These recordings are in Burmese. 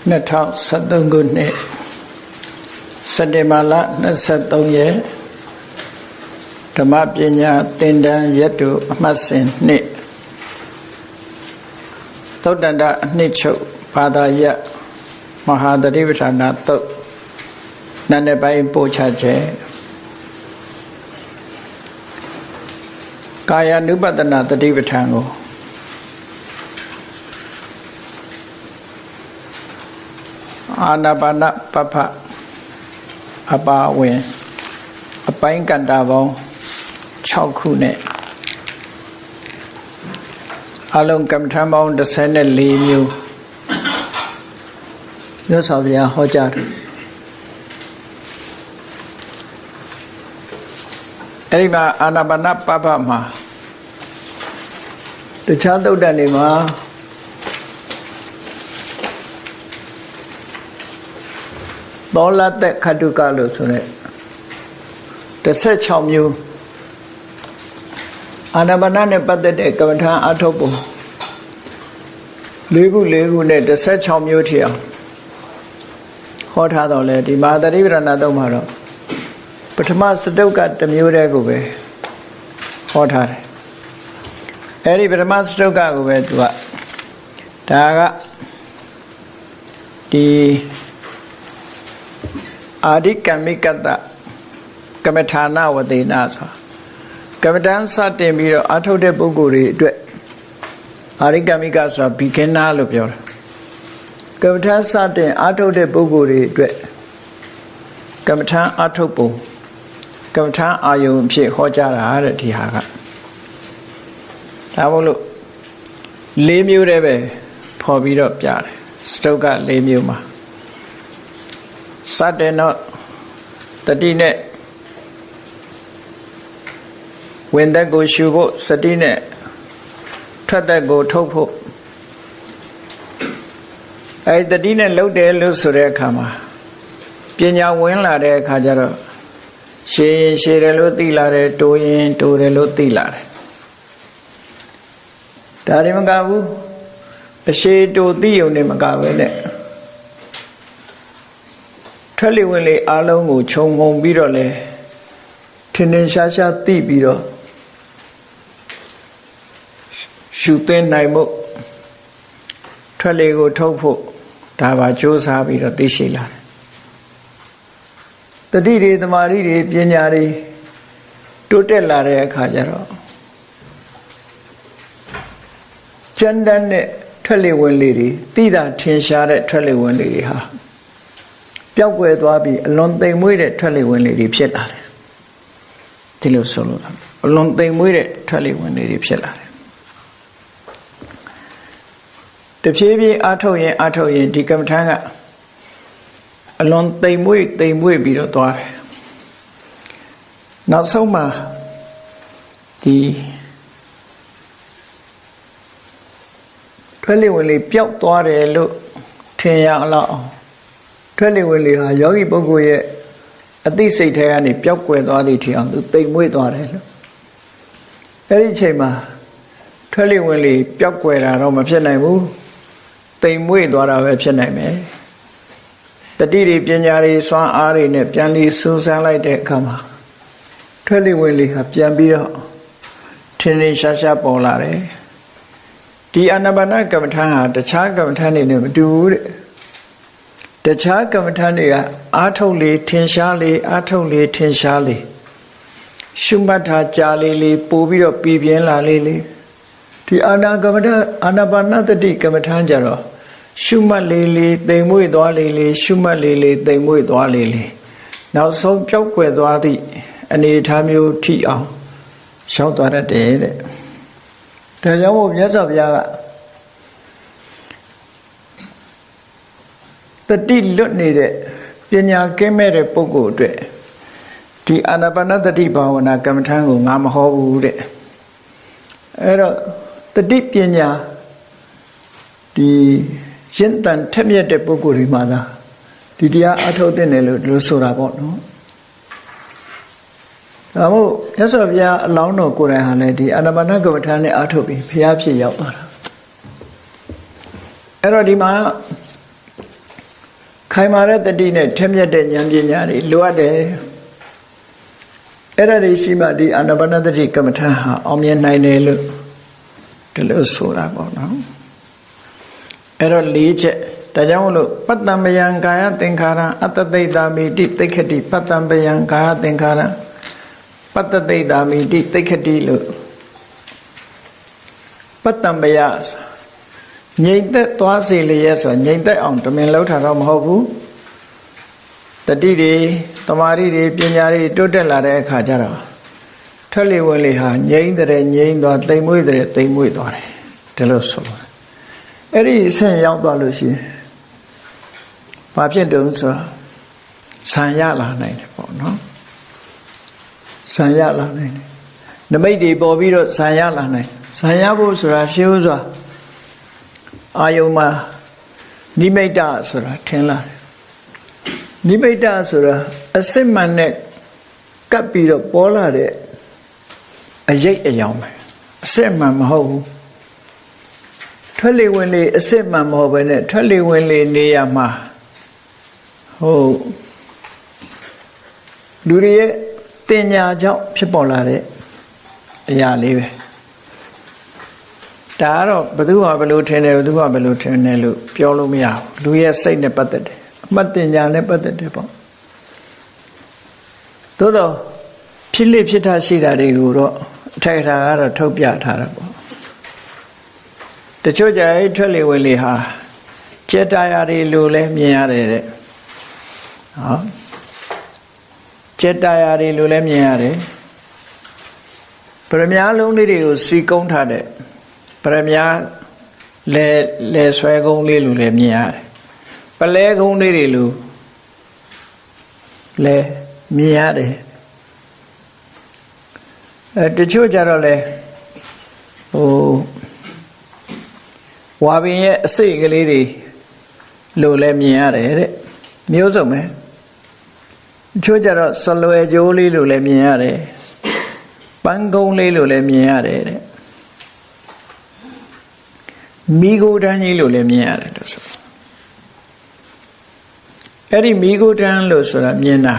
2013 ခုနှစ်စက်တင်ဘာလ23ရက်ဓမ္မပညာသင်တန်းရက်တို့အမှတ်စဉ်နှစ်သုတ္တန္တအနှစ်ချုပ်ဘာသာရပ်မဟာသတိပဋ္ဌာန်သုတ်နန္ဒပိုင်းပို့ချခြင်းကာယ ानु ပတ္တနာသတိပဋ္ဌာန်ကိုအာနာပါနပပအပါဝင်အပိုင်းကန္တာပေါင်း6ခုနဲ့အလုံးကမ္မထံပေါင်း14မျိုးမြတ်စွာဘုရားဟောကြားတယ်အဲ့ဒီမှာအာနာပါနပပမှာတခြားသုတ်တန်တွေမှာသောလသက်ခတုကလို့ဆိုတဲ့16မျိုးအာနာပါနနဲ့ပတ်သက်တဲ့ကမ္မထာအထုတ်ပုံ၄ခုနဲ့16မျိုးထီအောင်ဟောထားတော့လေဒီမဟာသတိပဋ္ဌာန်သုံးမှာတော့ပထမစတုတ်ကတစ်မျိုးတည်းကိုပဲဟောထားတယ်အဲ့ဒီပထမစတုတ်ကကိုပဲသူကဒါကဒီအာဒိကမိကတကမ္မထာနဝတေနဆိုကမ္မဋ္ဌာန်းစတင်ပြီးတော့အထုတ်တဲ့ပုဂ္ဂိုလ်တွေအတွက်အာဒိကမိကဆိုတာဘီဂင်နာလို့ပြောတယ်ကမ္မဋ္ဌာန်းစတင်အထုတ်တဲ့ပုဂ္ဂိုလ်တွေအတွက်ကမ္မဋ္ဌာန်းအထုတ်ပုံကမ္မဋ္ဌာန်းအာယုံအဖြစ်ဟောကြားတာတဲ့ဒီဟာကဒါမို့လို့၄မျိုးတည်းပဲဖော်ပြီးတော့ပြတယ်စတုတ်က၄မျိုးမှာစတဲ့တော့တတိနဲ့ဝင်သက်ကိုရှုဖို့စတိနဲ့ထွက်သက်ကိုထုတ်ဖို့အဲတတိနဲ့လှုပ်တယ်လို့ဆိုတဲ့အခါမှာပညာဝင်လာတဲ့အခါကျတော့ရှည်ရင်ရှည်တယ်လို့သိလာတယ်တိုးရင်တိုးတယ်လို့သိလာတယ်ဒါရင်မကဘူးအရှည်တိုးသိုံနဲ့မကပဲနဲ့ထွက်လေဝင်လေအားလုံးကိုခြုံငုံပြီးတော့လဲထင်ထင်ရှားရှားသိပြီးတော့ရှုသွင်းနိုင်မှုထွက်လေကိုထုတ်ဖို့ဒါပါကြိုးစားပြီးတော့သိရှိလာတယ်တတိတွေသမာဓိတွေပညာတွေတိုးတက်လာတဲ့အခါကျတော့ကျန်တဲ့နဲ့ထွက်လေဝင်လေတွေသိတာထင်ရှားတဲ့ထွက်လေဝင်လေတွေဟာပျောက်ကွယ်သွားပြီးအလွန်သိမ်မွေ့တဲ့ထွက်လေဝင်လေတွေဖြစ်လာတယ်ဒီလိုဆိုလို့အလွန်သိမ်မွေ့တဲ့ထွက်လေဝင်လေတွေဖြစ်လာတယ်တဖြည်းဖြည်းအားထုတ်ရင်ဒီကမ္မထာကအလွန်သိမ်မွေ့ပြီးတော့သွားတယ်နောက်ဆုံးမှာဒီထွက်လေဝင်လေပျောက်သွားတယ်လို့ထင်ရအောင်ထွက်လေဝင်လေဟာယောဂီပုဂ္ဂိုလ်ရဲ့အသိစိတ်ထဲကနေပျောက်ကွယ်သွားသည့်ထင်အောင်သူသိမ်မွေ့သွားတယ်လို့အဲ့ဒီအချိန်မှာထွက်လေဝင်လေပျောက်ကွယ်တာတော့မဖြစ်နိုင်ဘူးသိမ်မွေ့သွားတာပဲဖြစ်နိုင်မယ်တတိတွေပညာတွေစွမ်းအားတွေနဲ့ပြန်ပြီးစူးစမ်းလိုက်တဲ့အခါမှာထွက်လေဝင်လေဟာပြန်ပြီးတော့ထင်ထင်ရှားရှားပေါ်လာတယ်ဒီအာနာပါနကမ္မထာဟာတခြားကမ္မထာတွေနဲ့မတူဘူးတဲ့တခြားကမ္မထာတွေကအာထုတ်လေထင်ရှားလေအာထုတ်လေထင်ရှားလေရှုမှတ်ထားကြာလေပို့ပြီးတော့ပြပြင်းလာလေဒီအာနာကမ္မထာအာနာပါနသတိကမ္မထာကြတော့ရှုမှတ်လေသိမ်မွေ့သွားလေရှုမှတ်လေသိမ်မွေ့သွားလေနောက်ဆုံးပျောက်ကွယ်သွားသည့်အနေအထားမျိုးထိအောင်ရောက်သွားတတ်တယ်တဲ့ဒါကြောင့်မို့မြတ်စွာဘုရားကတတိလွတ်နေတဲ့ပညာကင်းမဲ့တဲ့ပုဂ္ဂိုလ်အတွက်ဒီအာနာပါနသတိဘာဝနာကမ္မထာကိုငါမဟောဘူးတဲ့အဲ့တော့တတိပညာဒီရင့်တန်ထက်မြက်တဲ့ပုဂ္ဂိုလ်တွေမှာသာဒီတရားအထုတ်တဲ့တယ်လို့ဆိုတာပေါ့နော်ဒါမို့မြတ်စွာဘုရားအလောင်းတော်ကိုယ်တိုင်ဟာလည်းဒီအာနာပါနကမ္မထာနဲ့အထုတ်ပြီးဘုရားဖြစ်ရောက်သွားတာအဲ့တော့ဒီမှာ ခိုင်မာတဲ့တတိနဲ့ထက်မြက်တဲ့ဉာဏ်ပညာတွေလိုအပ်တယ်အဲ့ဒါတွေရှိမှဒီအာနာပါနသတိကမ္မထာဟာအောင်မြင်နိုင်တယ်လို့ဒီလိုဆိုတာပေါ့နော်အဲ့တော့၄ချက်ဒါကြောင့်မလို့ပတ္တံပယံကာယသင်္ခါရအတ္တသိတာမိတိသိက္ခတိပတ္တံပယံကာယသင်္ခါရပတ္တသိတာမိတိသိက္ခတိလို့ပတ္တံပယငြိမ့်သက်သွားစေလျက်ဆိုငြိမ့်သက်အောင်တမင်လောက်တာတော့မဟုတ်ဘူးတတိတွေတမာရီတွေပညာတွေတိုးတက်လာတဲ့အခါကျတော့ထွက်လေဝင်လေဟာငြိမ့်တဲ့ငြိမ့်သွားတိမ်မွေ့တဲ့တိမ်မွေ့သွားတယ်ဒီလိုဆိုလို့အဲ့ဒီအဆင့်ရောက်သွားလို့ရှိရင်ဘာဖြစ်တုံးဆိုဆံရလာနိုင်တယ်ပေါ့နော်ဆံရလာနိုင်တယ်နမိတ်တွေပေါ်ပြီးတော့ဆံရလာနိုင်ဆံရဖို့ဆိုတာရှင်းဥစွာအာယုံမှာနိမိတ်တဆိုတာထင်လာတယ်နိမိတ်တဆိုတာအစစ်မှန်နဲ့ကပ်ပြီးတော့ပေါ်လာတဲ့အရိပ်အယောင်ပဲအစစ်မှန်မဟုတ်ဘူးထွက်လေဝင်လေအစစ်မှန်မဟုတ်ဘဲနဲ့ထွက်လေဝင်လေနေရမှာဟုတ်လူတွေရဲ့တင်ညာကြောင့်ဖြစ်ပေါ်လာတဲ့အရာလေးပဲဒါကတော့ဘယ်သူမှဘယ်လိုထင်တယ်ဘယ်သူမှဘယ်လိုထင်တယ်လို့ပြောလို့မရဘူးလူရဲ့စိတ်နဲ့ပတ်သက်တယ်အမှတ်တင်ညာနဲ့ပတ်သက်တယ်ပေါ့သို့တော့ဖြစ်လိဖြစ်တာရှိတာတွေကိုတော့အထိုက်ထာကတော့ထုတ်ပြထားတာပေါ့တချို့ကြအဲ့ထွက်လေဝင်လေဟာကြက်တရားတွေလို့လဲမြင်ရတယ်တဲ့ဟောကြက်တရားတွေလို့လဲမြင်ရတယ်ပရမညာလုံးလေးတွေကိုစီကုန်းထားတဲ့ပရမညာလဲဆွဲကုန်းလေးလို့လဲမြင်ရတယ်ပလဲကုန်းလေးတွေလို့လဲမြင်ရတယ်တချို့ကြတော့လဲဟိုဝါပင်ရဲ့အစိတ်ကလေးတွေလို့လဲမြင်ရတယ်တဲ့မျိုးစုံပဲတချို့ကြတော့စလွယ်ကြိုးလေးလို့လဲမြင်ရတယ်ပန်းကုန်းလေးလို့လဲမြင်ရတယ်တဲ့မိဂိုတန်းကြီးလို့လဲမြင်ရတယ်လို့ဆိုအဲ့ဒီမိဂိုတန်းလို့ဆိုတာမြင်တာ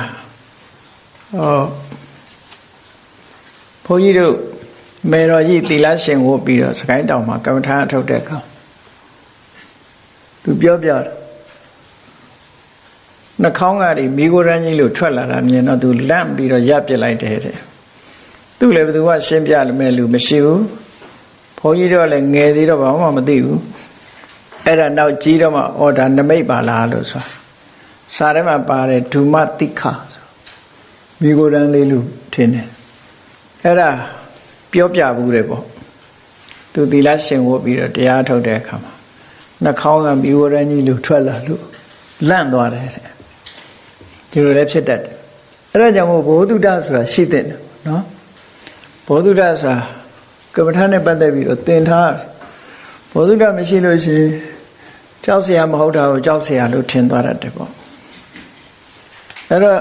ဘုန်းကြီးတို့မေတော်ကြီးသီလရှင်ဝတ်ပြီးတော့စကိုင်းတောင်မှာကမ္မထာအထုတ်တဲ့အခါသူပြောပြတယ်နှာခေါင်းကနေမိဂိုရန်ကြီးလို့ထွက်လာတာမြင်တော့သူလန့်ပြီးတော့ရပ်ပစ်လိုက်တယ်တဲ့သူလည်းဘယ်သူကရှင်းပြလို့မဲ့လူမရှိဘူးဘုန်းကြီးတို့လည်းငယ်သေးတော့ဘာမှမသိဘူးအဲ့ဒါနောက်ကြီးတော့မှအော်ဒါနမိတ်ပါလားလို့ဆိုစာထဲမှာပါတယ်ဓုမတိခဆိုမိဂိုရန်လေးလို့ထင်တယ်အဲ့ဒါပြောပြဘူးတယ်ပေါ့သူသီလရှင်ဝတ်ပြီးတော့တရားထုတ်တဲ့အခါမှာနှာခေါင်းကမိဂိုရန်ကြီးလို့ထွက်လာလို့လန့်သွားတယ်တဲ့ဒီလိုလည်းဖြစ်တတ်တယ်အဲ့ဒါကြောင့်မို့ဘောဓုတဆိုတာရှိတဲ့နော်ဘောဓုတဆိုတာကမ္မထာနဲ့ပတ်သက်ပြီးတော့သင်ထားတယ်ဘောဓုတမရှိလို့ရှိရင်ကြောက်เสียမဟုတ်တာကိုကြောက်เสียလို့ထင်သွားတတ်တယ်ပေါ့အဲ့တော့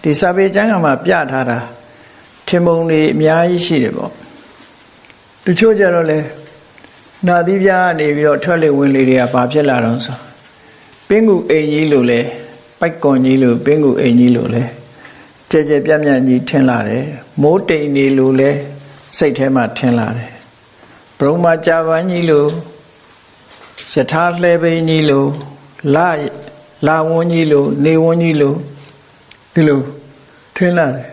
ဒီစာပေကျမ်းကမှာပြထားတာထင်ပုံတွေအများကြီးရှိတယ်ပေါ့တချို့ကြတော့လေနာသီးပြားကနေပြီးတော့ထွက်လေဝင်လေတွေကဘာဖြစ်လာတော့ဆိုပင်ကူအိမ်ကြီးလို့လေပိုက်ကွန်ကြီးလို့ပင်ကူအိမ်ကြီးလို့လေကြဲကြဲပြန့်ပြန့်ကြီးထင်လာတယ်မိုးတိမ်နေလို့လေစိတ်ထဲမှာထင်လာတယ်ဘုံမှာကြာပန်းကြီးလို့ယထာလှဲပိန်ကြီးလို့လာဝန်းကြီးလို့နေဝန်းကြီးလို့ဒီလိုထင်လာတယ်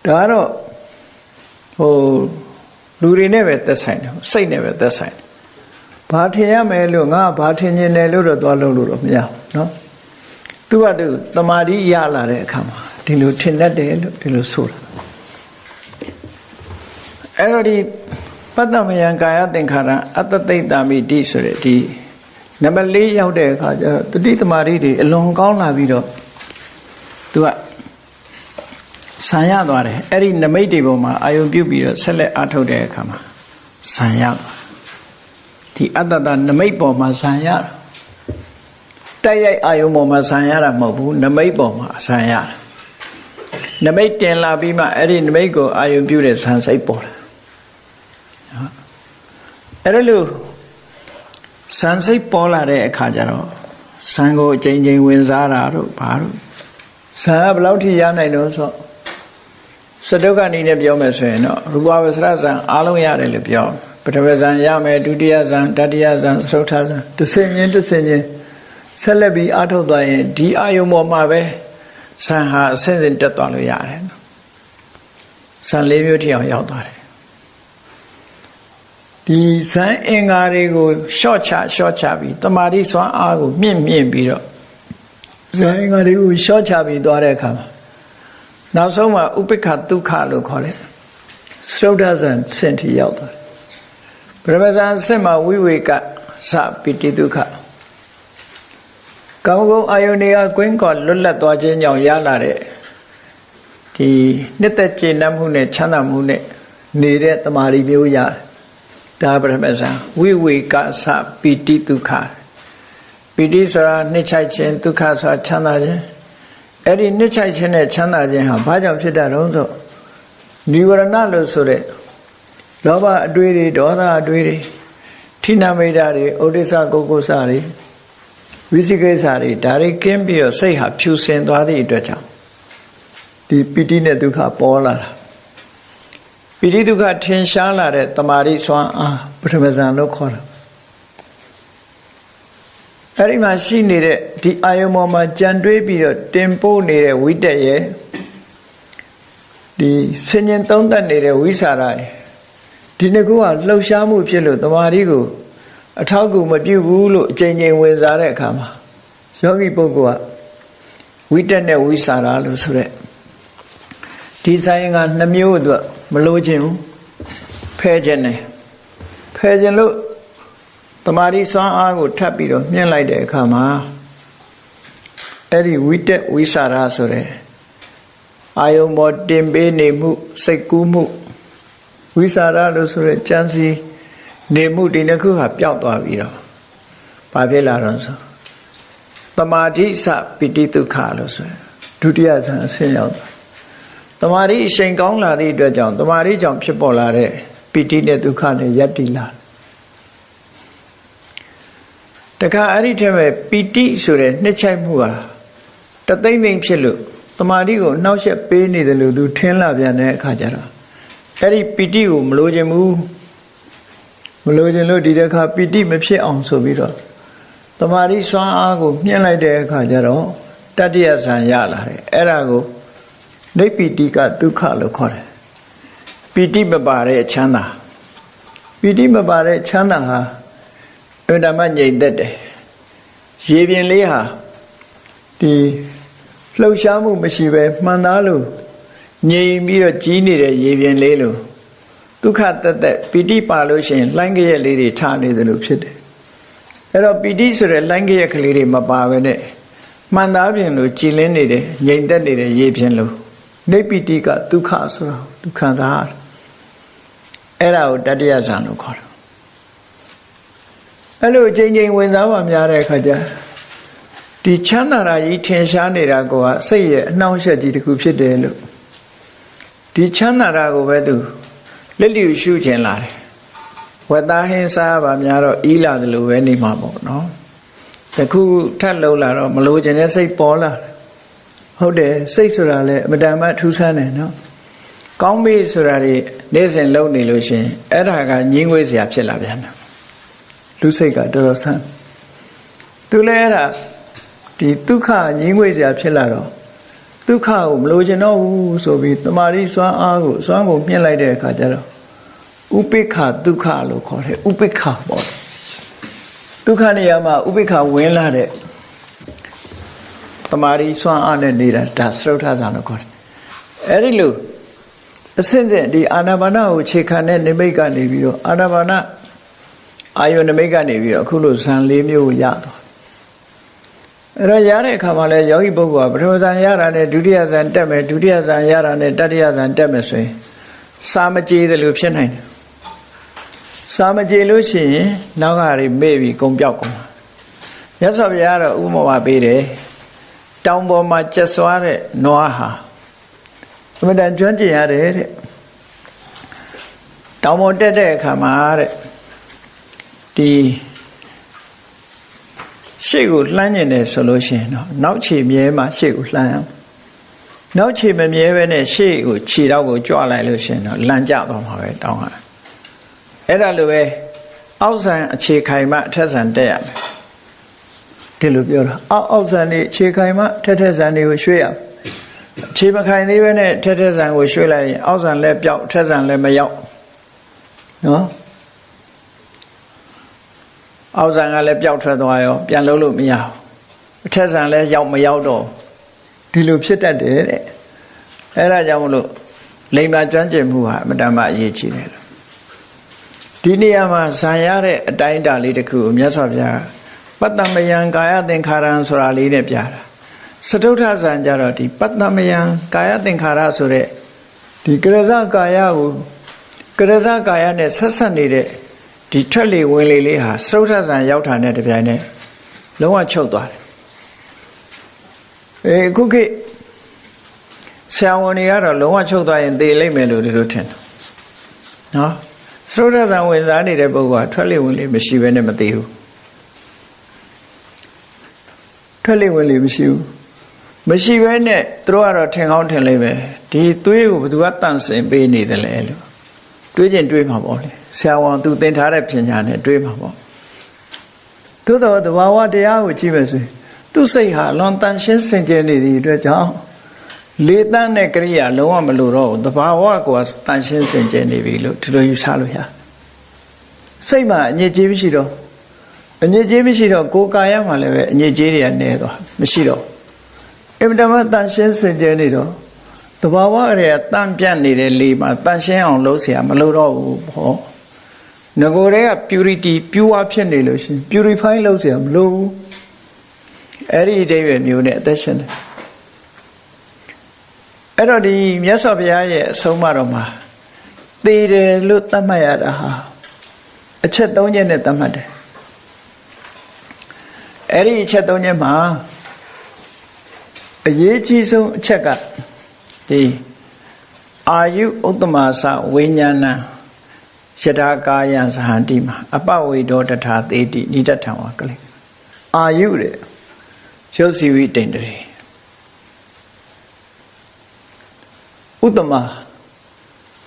ဒါကတော့ဟိုလူတွေနဲ့ပဲသက်ဆိုင်တယ်စိတ်နဲ့ပဲသက်ဆိုင်တယ်ဘာထင်ရမယ်လို့ငါဘာထင်နေတယ်လို့တော့သွားလို့တော့မရဘူးเนาะသူကသူတမာတိရလာတဲ့အခါမှာဒီလိုထင်တတ်တယ်လို့ဒီလိုဆိုတာအဲ့တော့ဒီပတ္တမယံကာယသင်္ခါရအတ္တသိတာမိတိဆိုတဲ့ဒီနံပါတ်၄ရောက်တဲ့အခါကျတတိတမာတိတွေအလွန်ကောင်းလာပြီးတော့သူကဆံရသွားတယ်အဲ့ဒီနမိတ်တွေပေါ်မှာအာယုံပြုတ်ပြီးတော့ဆက်လက်အားထုတ်တဲ့အခါမှာဆံရဒီအတ္တတနမိတ်ပေါ်မှာဆံရတိုက်ရိုက်အာယုံပေါ်မှာဆံရတာမဟုတ်ဘူးနမိတ်ပေါ်မှာဆံရတာနမိတ်တင်လာပြီးမှအဲ့ဒီနမိတ်ကိုအာယုံပြုတ်တဲ့ဆံစိတ်ပေါ်တာအဲ့ဒါလို့ဆံစိတ်ပေါ်လာတဲ့အခါကျတော့ ဇံကိုအချိန်ချင်းဝင်စားတာတို့ဘာတို့ဇံကဘယ်လောက်ထိရနိုင်တော့ဆိုစတုကအနေနဲ့ပြောမယ်ဆိုရင်တော့ရူပဝဆရဇံအားလုံးရတယ်လို့ပြောပထမဇံရမယ်ဒုတိယဇံတတိယဇံသုတ္ထဇံတစ်ဆင့်ချင်းဆက်လက်ပြီးအားထုတ်သွားရင်ဒီအာယုံပေါ်မှာပဲဇံဟာအစဉ်စဉ်တက်သွားလို့ရတယ်နော်ဇံ၄မျိုးထိအောင်ရောက်သွားတယ်ဒီဇံအင်္ဂါတွေကိုရှော့ချပြီးတမာတိစွမ်းအားကိုမြင့်ပြီးတော့ဇံအင်္ဂါတွေကိုရှော့ချပြီးသွားတဲ့အခါမှာနောက်ဆုံးမှာဥပိ္ပခဒုက္ခလို့ခေါ်တယ်သုဒ္ဓဇံစင်ထိရောက်သွားတယ်ပရမဇံစင်မှာဝိဝေကစပိတိဒုက္ခကောင်းကောင်းအာယုန်တွေကကွင်းကော်လွတ်လပ်သွားခြင်းကြောင့်ရလာတဲ့ဒီနှစ်သက်ကျေနပ်မှုနဲ့ချမ်းသာမှုနဲ့နေတဲ့တမာရီမျိုးရတယ်ဒါပရမဇံဝိဝေကစပိတိဒုက္ခပိတိဆိုတာနှစ်ချိုက်ခြင်းဒုက္ခဆိုတာချမ်းသာခြင်းအဲ့ဒီနှစ်ချိုက်ခြင်းနဲ့ချမ်းသာခြင်းဟာဘာကြောင့်ဖြစ်တာတုံးဆိုនិဝရဏလို့ဆိုတဲ့လောဘအတွေးတွေဒေါသအတွေးတွေထိနာမိတာတွေဩဒိစ္စကုက္ကုစတွေဝိသိကိစ္စတွေဒါတွေကင်းပြီးတော့စိတ်ဟာဖြူစင်သွားသည့်အတွက်ကြောင့်ဒီပိဋိနဲ့ဒုက္ခပေါ်လာတာပိဋိဒုက္ခထင်ရှားလာတဲ့တမာရိစွမ်းအားပထမဇံလို့ခေါ်တာအဲ့ဒီမှာရှိနေတဲ့ဒီအာယုံပေါ်မှာကြံတွေးပြီးတော့တင်ပို့နေတဲ့ဝိတက်ရဲ့ဒီဆင်ញင်သုံးသပ်နေတဲ့ဝိสารရဲ့ဒီနှစ်ခုကလှုပ်ရှားမှုဖြစ်လို့တမာရိကိုအထောက်အကူမပြုဘူးလို့အချိန်ချင်းဝင်စားတဲ့အခါမှာယောဂီပုဂ္ဂိုလ်ကဝိတက်နဲ့ဝိสารလို့ဆိုတဲ့ဒီဆိုင်ကနှမျိုးအတွက်မလို့ခြင်းဖဲခြင်းနဲ့ဖဲခြင်းလို့တမာရိစွမ်းအားကိုထပ်ပြီးတော့မြင့်လိုက်တဲ့အခါမှာအဲ့ဒီဝိတက်ဝိสารဆိုတဲ့အာယုံပေါ်တင်ပေးနေမှုစိတ်ကူးမှုဝိสารလို့ဆိုတဲ့ကြံစီနေမှုဒီနှစ်ခုဟာပျောက်သွားပြီးတော့ဘာဖြစ်လာတော့ဆိုတမာတိစပိတိဒုက္ခလို့ဆိုဒုတိယဇံအဆင့်ရောက်သွားတမာတိအရှိန်ကောင်းလာသည့်အတွက်ကြောင့်တမာတိကြောင့်ဖြစ်ပေါ်လာတဲ့ပိတိနဲ့ဒုက္ခနဲ့ယတ္တိလာတခါအဲ့ဒီထဲမှာပိတိဆိုတဲ့နှစ်ချိုက်မှုဟာတသိမ့်သိမ့်ဖြစ်လို့တမာတိကိုနှောက်ယှက်ပေးနေတယ်လို့သူထင်လာပြန်တဲ့အခါကျတော့အဲ့ဒီပိတိကိုမလိုချင်ဘူးမလိုချင်လို့ဒီတစ်ခါပိတိမဖြစ်အောင်ဆိုပြီးတော့တမာတိစွမ်းအားကိုမြင့်လိုက်တဲ့အခါကျတော့တတ္တိယဇံရလာတယ်အဲ့ဒါကိုနိဗ္ဗိတိကဒုက္ခလို့ခေါ်တယ်ပိတိမပါတဲ့ချမ်းသာပိတိမပါတဲ့ချမ်းသာဟာအဓမ္မငြိမ်သက်တယ်ရေပြင်လေးဟာဒီလှုပ်ရှားမှုမရှိပဲမှန်သားလို့ငြိမ်ပြီးတော့ကြီးနေတဲ့ရေပြင်လေးလို့ဒုက္ခတက်ပိတိပါလို့ရှိရင်လိုင်းကြရက်လေးတွေထားနေတယ်လို့ဖြစ်တယ်အဲ့တော့ပိတိဆိုတဲ့လိုင်းကြရက်ကလေးတွေမပါပဲနဲ့မှန်သားပြင်လို့ကြည်လင်းနေတယ်ငြိမ်သက်နေတဲ့ရေပြင်လို့နိဗ္ဗိတိကဒုက္ခဆိုတာဒုက္ခသာအဲ့ဒါကိုတတိယဇံလို့ခေါ်တယ်အဲ့လိုချိန်ချင်းဝင်စားမှများတဲ့အခါကျဒီချမ်းသာတာကြီးထင်ရှားနေတာကစိတ်ရဲ့အနှောင့်အယှက်ကြီးတစ်ခုဖြစ်တယ်လို့ဒီချမ်းသာတာကိုပဲသူလက်လျူရှုခြင်းလာတယ်ဝတ္တဟင်းစားပါများတော့ဤလာတယ်လို့ပဲနေမှာပေါ့နော်တခုထပ်လုံးလာတော့မလိုချင်တဲ့စိတ်ပေါ်လာဟုတ်တယ်စိတ်ဆိုတာလည်းအမတန်မှထူးဆန်းတယ်နော်ကောင်းပြီဆိုတာတွေနေ့စဉ်လုံးနေလို့ရှိရင်အဲ့ဒါကညင်းငွေစရာဖြစ်လာပြန်တယ်လူစိတ်ကတော်တော်ဆန်းသူလည်းအဲ့ဒါဒီဒုက္ခညင်းငွေစရာဖြစ်လာတော့ဒုက္ခကိုမလိုချင်တော့ဘူးဆိုပြီးတမာတိစွမ်းအားကိုစွမ်းကိုမြင့်လိုက်တဲ့အခါကျတော့ဥပိ္ပခဒုက္ခလို့ခေါ်တယ်ဥပိ္ပခပေါ့ဒုက္ခနေရာမှာဥပိ္ပခဝင်လာတဲ့တမာတိစွမ်းအားနဲ့နေတာဒါသရုပ်ထဇာလို့ခေါ်တယ်အဲ့ဒီလိုအစဉ်စဉ်ဒီအာနာပါနကိုခြေခံတဲ့နိမိတ်ကနေပြီးတော့အာနာပါနအာယုန်နိမိတ်ကနေပြီးတော့အခုလိုဇံ၄မျိုးကိုရသွားအဲ့တော့ရတဲ့အခါမှာလဲယောဂီပုဂ္ဂိုလ်ကပထမဇံရတာနဲ့ဒုတိယဇံတက်မယ်ဒုတိယဇံရတာနဲ့တတိယဇံတက်မယ်ဆိုရင်စာမကြေတယ်လို့ဖြစ်နိုင်တယ်စာမကြေလို့ရှိရင်နောက်ကတွေမေ့ပြီးကုန်ပြောက်ကုန်မြတ်စွာဘုရားကတော့ဥပမာပေးတယ်တောင်ပေါ်မှာကျက်စွားတဲ့နွားဟာအမှန်တန်ကျွမ်းကျင်ရတယ်တဲ့တောင်ပေါ်တက်တဲ့အခါမှာတဲ့ဒီ ရှေ့ကိုလှမ်းနေတယ်ဆိုလို့ရှိရင်တော့နောက်ခြေမြဲမှရှေ့ကိုလှမ်းအောင်နောက်ခြေမမြဲပဲနဲ့ရှေ့ကိုခြေတော့ကိုကြွလိုက်လို့ရှိရင်တော့လမ်းကျသွားမှာပဲတောင်းတာအဲ့ဒါလိုပဲအောက်ဆန်အခြေခိုင်မှအထက်ဆန်တက်ရမယ်ဒီလိုပြောတာအောက်ဆန်နေအခြေခိုင်မှထက်ဆန်တွေကိုရွှေ့ရအခြေမခိုင်သေးပဲနဲ့ထက်ဆန်ကိုရွှေ့လိုက်ရင်အောက်ဆန်လည်းပျောက်ထက်ဆန်လည်းမရောက်နော်အောက်ဆန်ကလည်းပျောက်ထွက်သွားရောပြန်လုံးလို့မရဘူးအထက်ဆန်လည်းရောက်မရောက်တော့ဒီလိုဖြစ်တတ်တယ်တဲ့အဲ့ဒါကြောင့်မလို့လိမ္မာကျွမ်းကျင်မှုဟာအမတန်မှအရေးကြီးတယ်ဒီနေရာမှာဇာရတဲ့အတိုင်းအတာလေးတစ်ခုကိုမြတ်စွာဘုရားပတ္တမယံကာယသင်္ခါရံဆိုတာလေးနဲ့ပြတာစတုထဇံကြတော့ဒီပတ္တမယံကာယသင်္ခါရဆိုတဲ့ဒီကရဇကာယကိုကရဇကာယနဲ့ဆက်ဆက်နေတဲ့ဒီထွက်လေဝင်လေလေးဟာစတုထဇံရောက်တာနဲ့တပြိုင်နက်လုံးဝချုပ်သွားတယ်အခုခေတ်ဆရာဝန်တွေကတော့လုံးဝချုပ်သွားရင်သေလိမ့်မယ်လို့ဒီလိုထင်တယ်နော်စတုထဇံဝင်စားနေတဲ့ပုဂ္ဂိုလ်ကထွက်လေဝင်လေမရှိဘဲနဲ့မသေးဘူးထွက်လေဝင်လေမရှိဘဲနဲ့သူတို့ကတော့ထင်ကောင်းထင်လိမ့်မယ်ဒီသွေးကိုဘယ်သူကတန့်စင်ပေးနေတယ်လဲလို့တွေးကျင်တွေးမှာပေါ့လေဆရာဝန်သူသင်ထားတဲ့ပညာနဲ့တွေးမှာပေါ့သို့တော်သဘာဝတရားကိုကြည့်မယ်ဆိုရင်သူ့စိတ်ဟာလွန်တန်ရှင်းစင်ကြယ်နေသည့်အတွက်ကြောင့်လေးတန်းတဲ့ကရိယာလုံးဝမလိုတော့ဘူးသဘာဝကိုတန်ရှင်းစင်ကြယ်နေပြီလို့ဒီလိုယူဆလို့ရစိတ်မှာအညစ်အကြေးမရှိတော့ကိုယ်ကာယမှာလည်းပဲအညစ်အကြေးတွေကနည်းသွားမရှိတော့အင်မတန်မှတန်ရှင်းစင်ကြယ်နေတော့သဘာဝတွေကတန့်ပြတ်နေတဲ့လေမှာတန်ရှင်းအောင်လုပ်เสียမလိုတော့ဘူးဟောငကိုယ်တွေက purity pure ဖြစ်နေလို့ရှိရင် purify လုပ်เสียမလိုဘူးအဲ့ဒီအဓိပ္ပာယ်မျိုးနဲ့အသက်ရှင်တယ်အဲ့တော့ဒီမြတ်စွာဘုရားရဲ့အဆုံးအမတော်မှာသေတယ်လို့သတ်မှတ်ရတာဟာအချက်၃ချက်နဲ့သတ်မှတ်တယ်အဲ့ဒီအချက်၃ချက်မှာအရေးကြီးဆုံးအချက်ကဒီအာယုဥတ္တမသဝိညာဏယထာကာယံသဟန္တိမှာအပဝေဒောတထာသေတိနိဒဋ္ဌံဝကလေအာယုတဲ့ရုပ်စီဝိတိန်တရေဥတ္တမ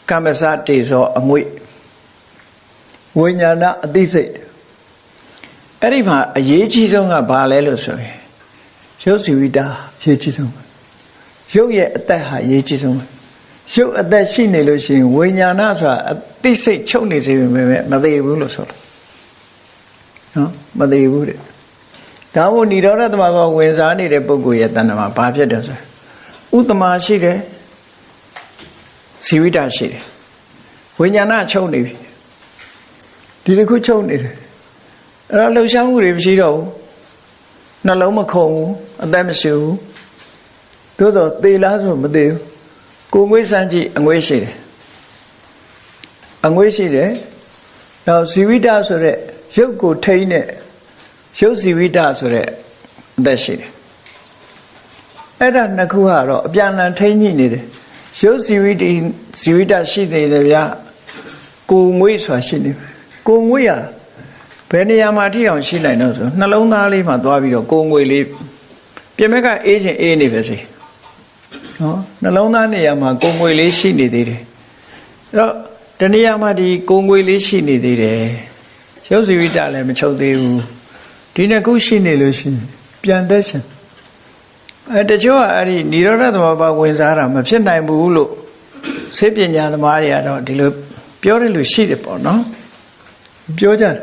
ကမ္မစတေဇောအငွေဝိညာဏအသိစိတ်အဲ့ဒီမှာအရေးကြီးဆုံးကဘာလဲလို့ဆိုရင်ရုပ်စီဝိတာအရေးကြီးဆုံးရုပ်ရဲ့အသက်ဟာအရေးကြီးဆုံးရုပ်အသက်ရှိနေလို့ရှိရင်ဝိညာဏဆိုတာအသိစိတ်ချုပ်နေစေပေမဲ့မသေးဘူးလို့ဆိုလို့နော်မသေးဘူးတဲ့ဒါမို့និရောဓသမဘာဝင်စားနေတဲ့ပုဂ္ဂိုလ်ရဲ့တဏ္ဍာမှာဘာဖြစ်တယ်ဆိုဥတ္တမရှိတယ်ဇီဝိတရှိတယ်ဝိညာဏချုပ်နေပြီဒီတစ်ခုချုပ်နေတယ်အဲ့တော့လှုပ်ရှားမှုတွေမရှိတော့ဘူးနှလုံးမခုန်ဘူးအသက်မရှိဘူးသို့တော့သေလားဆိုမသေဘူးကိုယ်ငွေ့စမ်းကြည့်အငွေ့ရှိတယ်နောက်ဇီဝိတဆိုတဲ့ရုပ်ကိုထိန်းတဲ့ရုပ်ဇီဝိတဆိုတဲ့အသက်ရှိတယ်အဲ့ဒါနှစ်ခုကတော့အပြန်အလှန်ထိန်းညှိနေတယ်ရုပ်ဇီဝိတရှိနေတယ်ဗျာကိုယ်ငွေ့ဆိုတာရှိနေတယ်ကိုယ်ငွေ့ရဘယ်နေရာမှာထိအောင်ရှိနိုင်တော့ဆိုနှလုံးသားလေးမှာသွားပြီးတော့ကိုယ်ငွေ့လေးပြင်မဲ့ကအေးချင်အေးနေပဲစေနော်နှလုံးသားနေရာမှာကိုယ်ငွေ့လေးရှိနေသေးတယ်အဲ့တော့တနေရာမှာဒီကိုယ်ငွေ့လေးရှိနေသေးတယ်ရုပ်ဇီဝိတလည်းမချုပ်သေးဘူးဒီနှစ်ခုရှိနေလို့ရှိရင်ပြန်သက်ရှင်တချို့ကအဲ့ဒီនិရောဓသမဘာဝင်စားတာမဖြစ်နိုင်ဘူးလို့စေပညာသမားတွေကတော့ဒီလိုပြောတယ်လို့ရှိတယ်ပေါ့နော်ပြောကြတယ်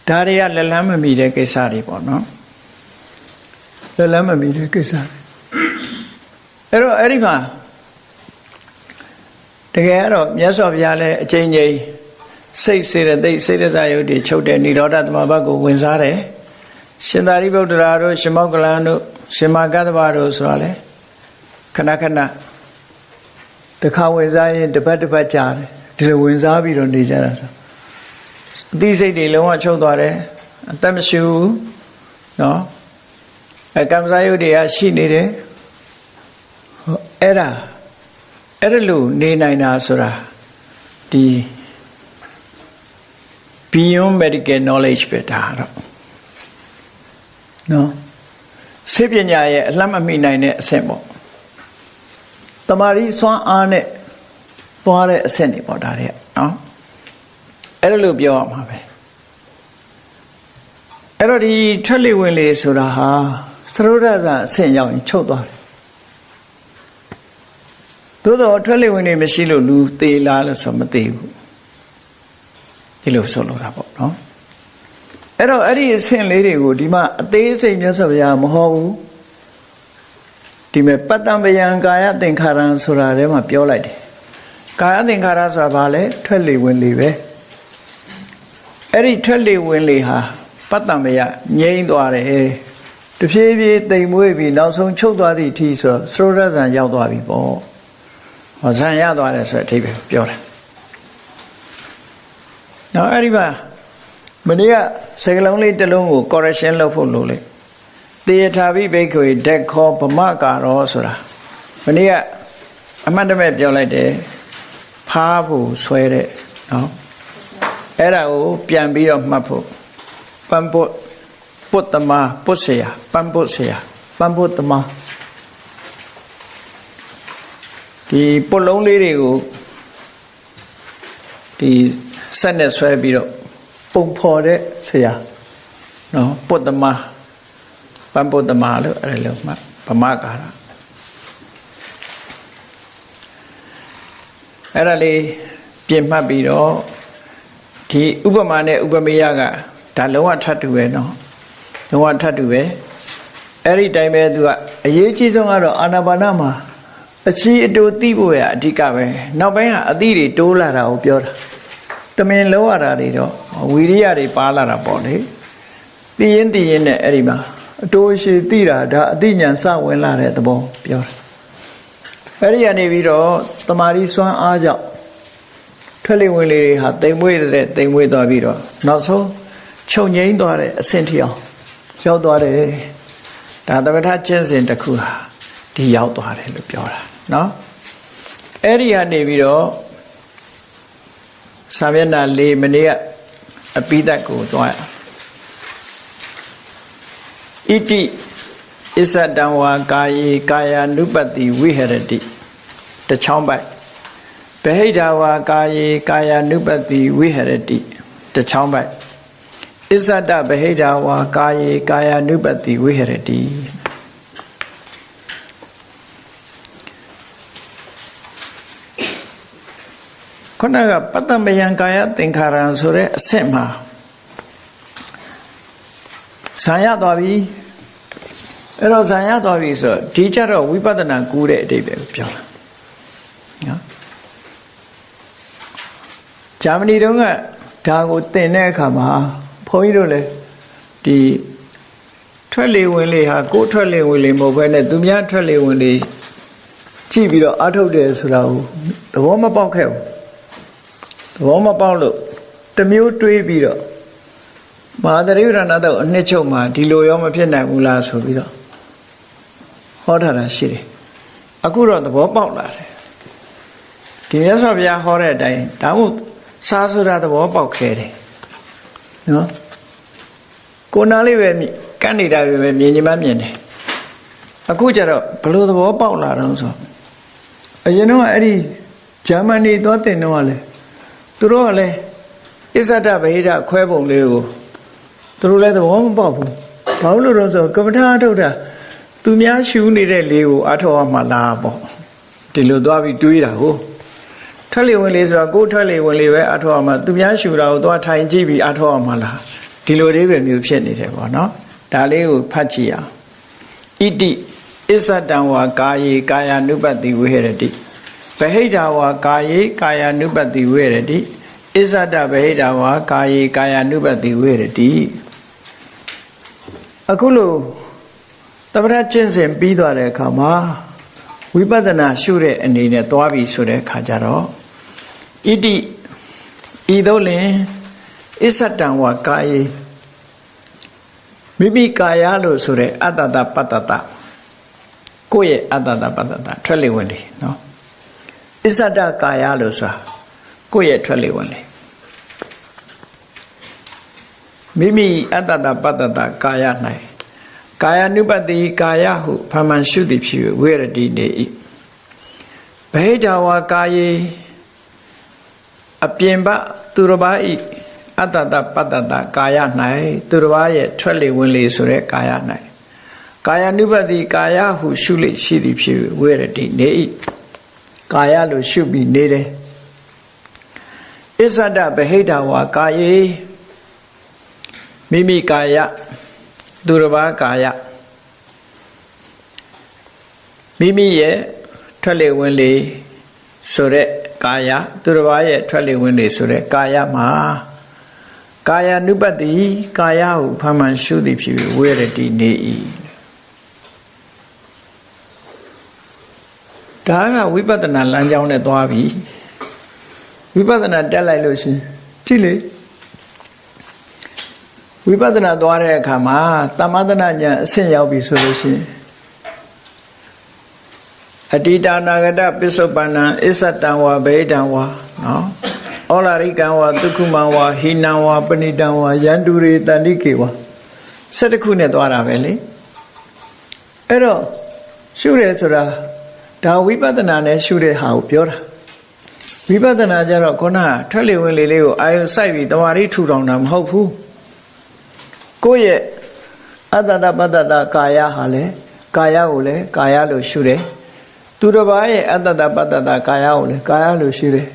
ဒါတွေကလက်လန်းမမီတဲ့ကိစ္စတွေပေါ့နော်လက်လန်းမမီတဲ့ကိစ္စအဲ့တော့အဲ့ဒီမှာတကယ်တော့မြတ်စွာဘုရားလည်းအကျဉ်းချင်းစိတ်စေတသိက်စေတစာယုတ်တွေချုပ်တဲ့និရောဓသမဘာကိုဝင်စားတယ်ရှင်သာရိပုတ္တရာတို့ရှင်မောက္ကလန်တို့ရှင်မာကတ္တဗတို့ဆိုတာလေခဏခဏတခါဝင်စားရင်တပတ်ကြာတယ်ဒီလိုဝင်စားပြီးတော့နေကြတာဆိုအသိစိတ်တွေလုံးဝချုပ်သွားတယ်အသက်မရှိဘူးနော်ကမ္မဇာယုတ်တွေကရှိနေတယ်အဲ့ဒါလို့နေနိုင်တာဆိုတာဒီ beyond medical knowledge ပဲဒါတော့ နော်စိတ်ပညာရဲ့အလှမ်းမမိနိုင်တဲ့အဆင့်ပေါ့တမာရီစွမ်းအားနဲ့သွားတဲ့အဆင့်တွေပေါ့ဒါတွေကနော်အဲ့လိုပြောရမှာပဲအဲ့တော့ဒီထွက်လေဝင်လေဆိုတာဟာသရုဒ္ဓဇာအဆင့်ရောက်ရင်ချုပ်သွားတယ်သို့တော့ထွက်လေဝင်လေမရှိလို့လူသေလားလို့ဆိုမသိဘူးဒီလိုဆိုလိုတာပေါ့နော်အဲ့တော့အဲ့ဒီအဆင့်လေးတွေကိုဒီမှာအသေးစိတ်မြတ်စွာဘုရားမဟောဘူးဒီမဲ့ပတ္တံပယံကာယသင်္ခါရံဆိုတာထဲမှာပြောလိုက်တယ်ကာယသင်္ခါရဆိုတာဘာလဲထွက်လေဝင်လေပဲအဲ့ဒီထွက်လေဝင်လေဟာပတ္တံပယငြိမ့်သွားတယ်တဖြည်းဖြည်းတိမ်မွေးပြီးနောက်ဆုံးချုပ်သွားသည့်အထိဆိုသရုဒ္ဓဇံရောက်သွားပြီပေါ့ဟောဇံရသွားတယ်ဆိုတဲ့အဓိပ္ပာယ်ပြောတာနောက်အဲ့ဒီမှာမနေ့ကစကလုံးလေးတစ်လုံးကို correction လုပ်ဖို့လို့လေတေယထာဘိဘိက္ခွေဓက္ခောဗမကာရောဆိုတာမနေ့ကအမှတ်တမဲ့ပြောလိုက်တယ်ဖားဖို့ဆွဲတဲ့နော်အဲ့ဒါကိုပြန်ပြီးတော့မှတ်ဖို့ပန်ပုတ်ပုတ္တမပုတ်เสียပန်ပုတ်เสียပန်ပုတ္တမဒီပုတ်လုံးလေးတွေကိုဒီဆက်နဲ့ဆွဲပြီးတော့ပုံဖော်တဲ့ဆရာနော်ပုတ္တမပန်ပုတ္တမလို့အဲ့လိုမှဗမကာရအဲ့ဒါလေးပြင်မှတ်ပြီးတော့ဒီဥပမာနဲ့ဥပမေယကဒါလုံးဝထပ်တူပဲနော်လုံးဝထပ်တူပဲအဲ့ဒီတိုင်းပဲသူကအရေးကြီးဆုံးကတော့အာနာပါနမှာအချီအတူသိဖို့ရအဓိကပဲနောက်ပိုင်းကအသည့်တွေတိုးလာတာကိုပြောတာတမင်လုံးရတာတွေတော့ဝီရိယတွေပါလာတာပေါ့လေသိရင်နဲ့အဲ့ဒီမှာအတိုးရှိသိတာဒါအသိဉာဏ်စဝင်လာတဲ့သဘောပြောတာအဲ့ဒီကနေပြီးတော့တမာရီစွမ်းအားကြောင့်ထွက်လေဝင်လေတွေဟာတိမ်မွေးသွားပြီးတော့နောက်ဆုံးချုပ်ငိမ့်သွားတဲ့အဆင့်ထိအောင်ရောက်သွားတယ်ဒါသမထကျင့်စဉ်တစ်ခုဟာဒီရောက်သွားတယ်လို့ပြောတာနော်အဲ့ဒီကနေပြီးတော့စာမျက်နှာ၄မိနစ်ကအပိသက်ကိုသွားဣတိအစ္ဆတံဝါကာယေကာယ ानु ပတ္တိဝိဟရတိတချောင်းပိုက်ဗဟိတဝါကာယေကာယ ानु ပတ္တိဝိဟရတိတချောင်းပိုက်အစ္ဆတဗဟိတဝါကာယေကာယ ानु ပတ္တိဝိဟရတိခုနကပတ္တမယံကာယသင်္ခါရံဆိုတဲ့အဆင့်မှာဇာရသွားပြီအဲ့တော့ဇာရသွားပြီဆိုတော့ဒီကြတော့ဝိပဿနာကူးတဲ့အဓိပ္ပာယ်ကိုပြောတာနော်ဂျာမနီတုန်းကဒါကိုသင်တဲ့အခါမှာဘုန်းကြီးတို့လည်းဒီထွက်လေဝင်လေဟာကိုယ်ထွက်လေဝင်လေမဟုတ်ဘဲနဲ့သူများထွက်လေဝင်လေကြည့်ပြီးတော့အထုတ်တယ်ဆိုတာကိုသဘောမပေါက်ခဲ့ဘူးသဘောမပေါက်လို့တမျိုးတွေးပြီးတော့မဟာသရိပ္ပဏတော့အနှစ်ချုပ်မှာဒီလိုရောမဖြစ်နိုင်ဘူးလားဆိုပြီးတော့ဟောထားတာရှိတယ်အခုတော့သဘောပေါက်လာတယ်ဒီမြတ်စွာဘုရားဟောတဲ့အတိုင်းဒါမှမဟုတ်စားဆိုတာသဘောပေါက်ခဲ့တယ်နော်ကိုယ်နာလေးပဲကန့်နေတာပဲမြင်ချင်မှမြင်တယ်အခုကျတော့ဘလို့သဘောပေါက်လာတော့ဆိုအရင်တော့အဲ့ဒီဂျာမနီသွားတင်တော့ကလည်းသူတို့ကလည်းအစ္ဆဒဗဟိတခွဲပုံလေးကိုသူတို့လည်းသဘောမပေါက်ဘူးဘာလို့လဲဆိုကမ္မထာထုတ်တာသူများရှူနေတဲ့လေးကိုအထောက်အမှလားပေါ့ဒီလိုသွားပြီးတွေးတာကိုထွက်လေဝင်လေဆိုတော့ကိုယ်ထွက်လေဝင်လေပဲအထောက်အမှသူများရှူတာကိုသွားထိုင်ကြည့်ပြီးအထောက်အမှလားဒီလိုလေးပဲမျိုးဖြစ်နေတယ်ပေါ့နော်ဒါလေးကိုဖတ်ကြည့်ရအောင်ဣတိအစ္ဆတံဝါကာယေကာယ ानु ပတ္တိဝိဟရတိဗဟိတဝါကာယေကာယ ानु ပတ္တိဝိဟရတိအစ္ဆတဗဟိတဝါကာယေကာယ ानु ပတ္တိဝိဟရတိအခုလို့သမထကျင့်စဉ်ပြီးသွားတဲ့အခါမှာဝိပဿနာရှုတဲ့အနေနဲ့သွားပြီဆိုတဲ့အခါကျတော့ဣတိဤသို့လင်အစ္ဆတံဝါကာယေမိမိကာယလို့ဆိုတဲ့အတ္တတပတ္တတကိုယ့်ရဲ့အတ္တတပတ္တတထွက်လေဝင်လေနော်အစ္ဆဒကာယလို့ဆိုတာကိုယ့်ရဲ့ထွက်လေဝင်လေမိမိအတ္တတပတ္တတကာယ၌ ကာယ ानु ပတ္တိကာယဟုဖမှန်ရှုသည်ဖြစ်၍ဝိရတိနေ၏ဗဟိတဝါကာယေအပြင်ပသူတစ်ပါးဤအတ္တတပတ္တတကာယ၌သူတစ်ပါးရဲ့ထွက်လေဝင်လေဆိုတဲ့ကာယ၌ကာယ ानु ပတ္တိကာယဟုရှုလေရှိသည်ဖြစ်၍ဝိရတိနေ၏ကာယလို့ရှုပြီးနေတယ်အစ္ဆဒဗဟိတဝါကာယေမိမိကာယသူတစ်ပါးကာယမိမိရဲ့ထွက်လေဝင်လေဆိုတဲ့ကာယသူတစ်ပါးရဲ့ထွက်လေဝင်လေဆိုတဲ့ကာယမှာကာယ ानु ပတ္တိကာယဟုဖမှန်ရှုသည်ဖြစ်၍ဝိရတိနေ၏ဒါကဝိပဿနာလမ်းကြောင်းနဲ့သွားပြီဝိပဿနာတက်လိုက်လို့ရှင်ကြည့်လေဝိပဿနာသွားတဲ့အခါမှာသမ္မာသနာဉာဏ်အဆင့်ရောက်ပြီဆိုလို့ရှိရင်အတ္တိတနာဂတပစ္စုပ္ပန္နံအစ္ဆတံဝါဗေဒံဝါနော်ဩလာရိကံဝါဒုက္ခမံဝါဟိနံဝါပဏိတံဝါယန္တုရေတန္တိကေဝါ7ခုနဲ့သွားတာပဲလေအဲ့တော့ရှုရဲဆိုတာဒါဝိပဿနာနဲ့ရှုတဲ့ဟာကိုပြောတာဝိပဿနာကျတော့ခုနကထွက်လေဝင်လေလေးကိုအာယုစိုက်ပြီးတမာရီထူထောင်တာမဟုတ်ဘူးကိုယ့်ရဲ့အတ္တတပတ္တတကာယဟာလေကာယကိုလည်းကာယလို့ရှုတယ်သူတစ်ပါးရဲ့အတ္တတပတ္တတကာယကိုလည်းကာယလို့ရှုတယ်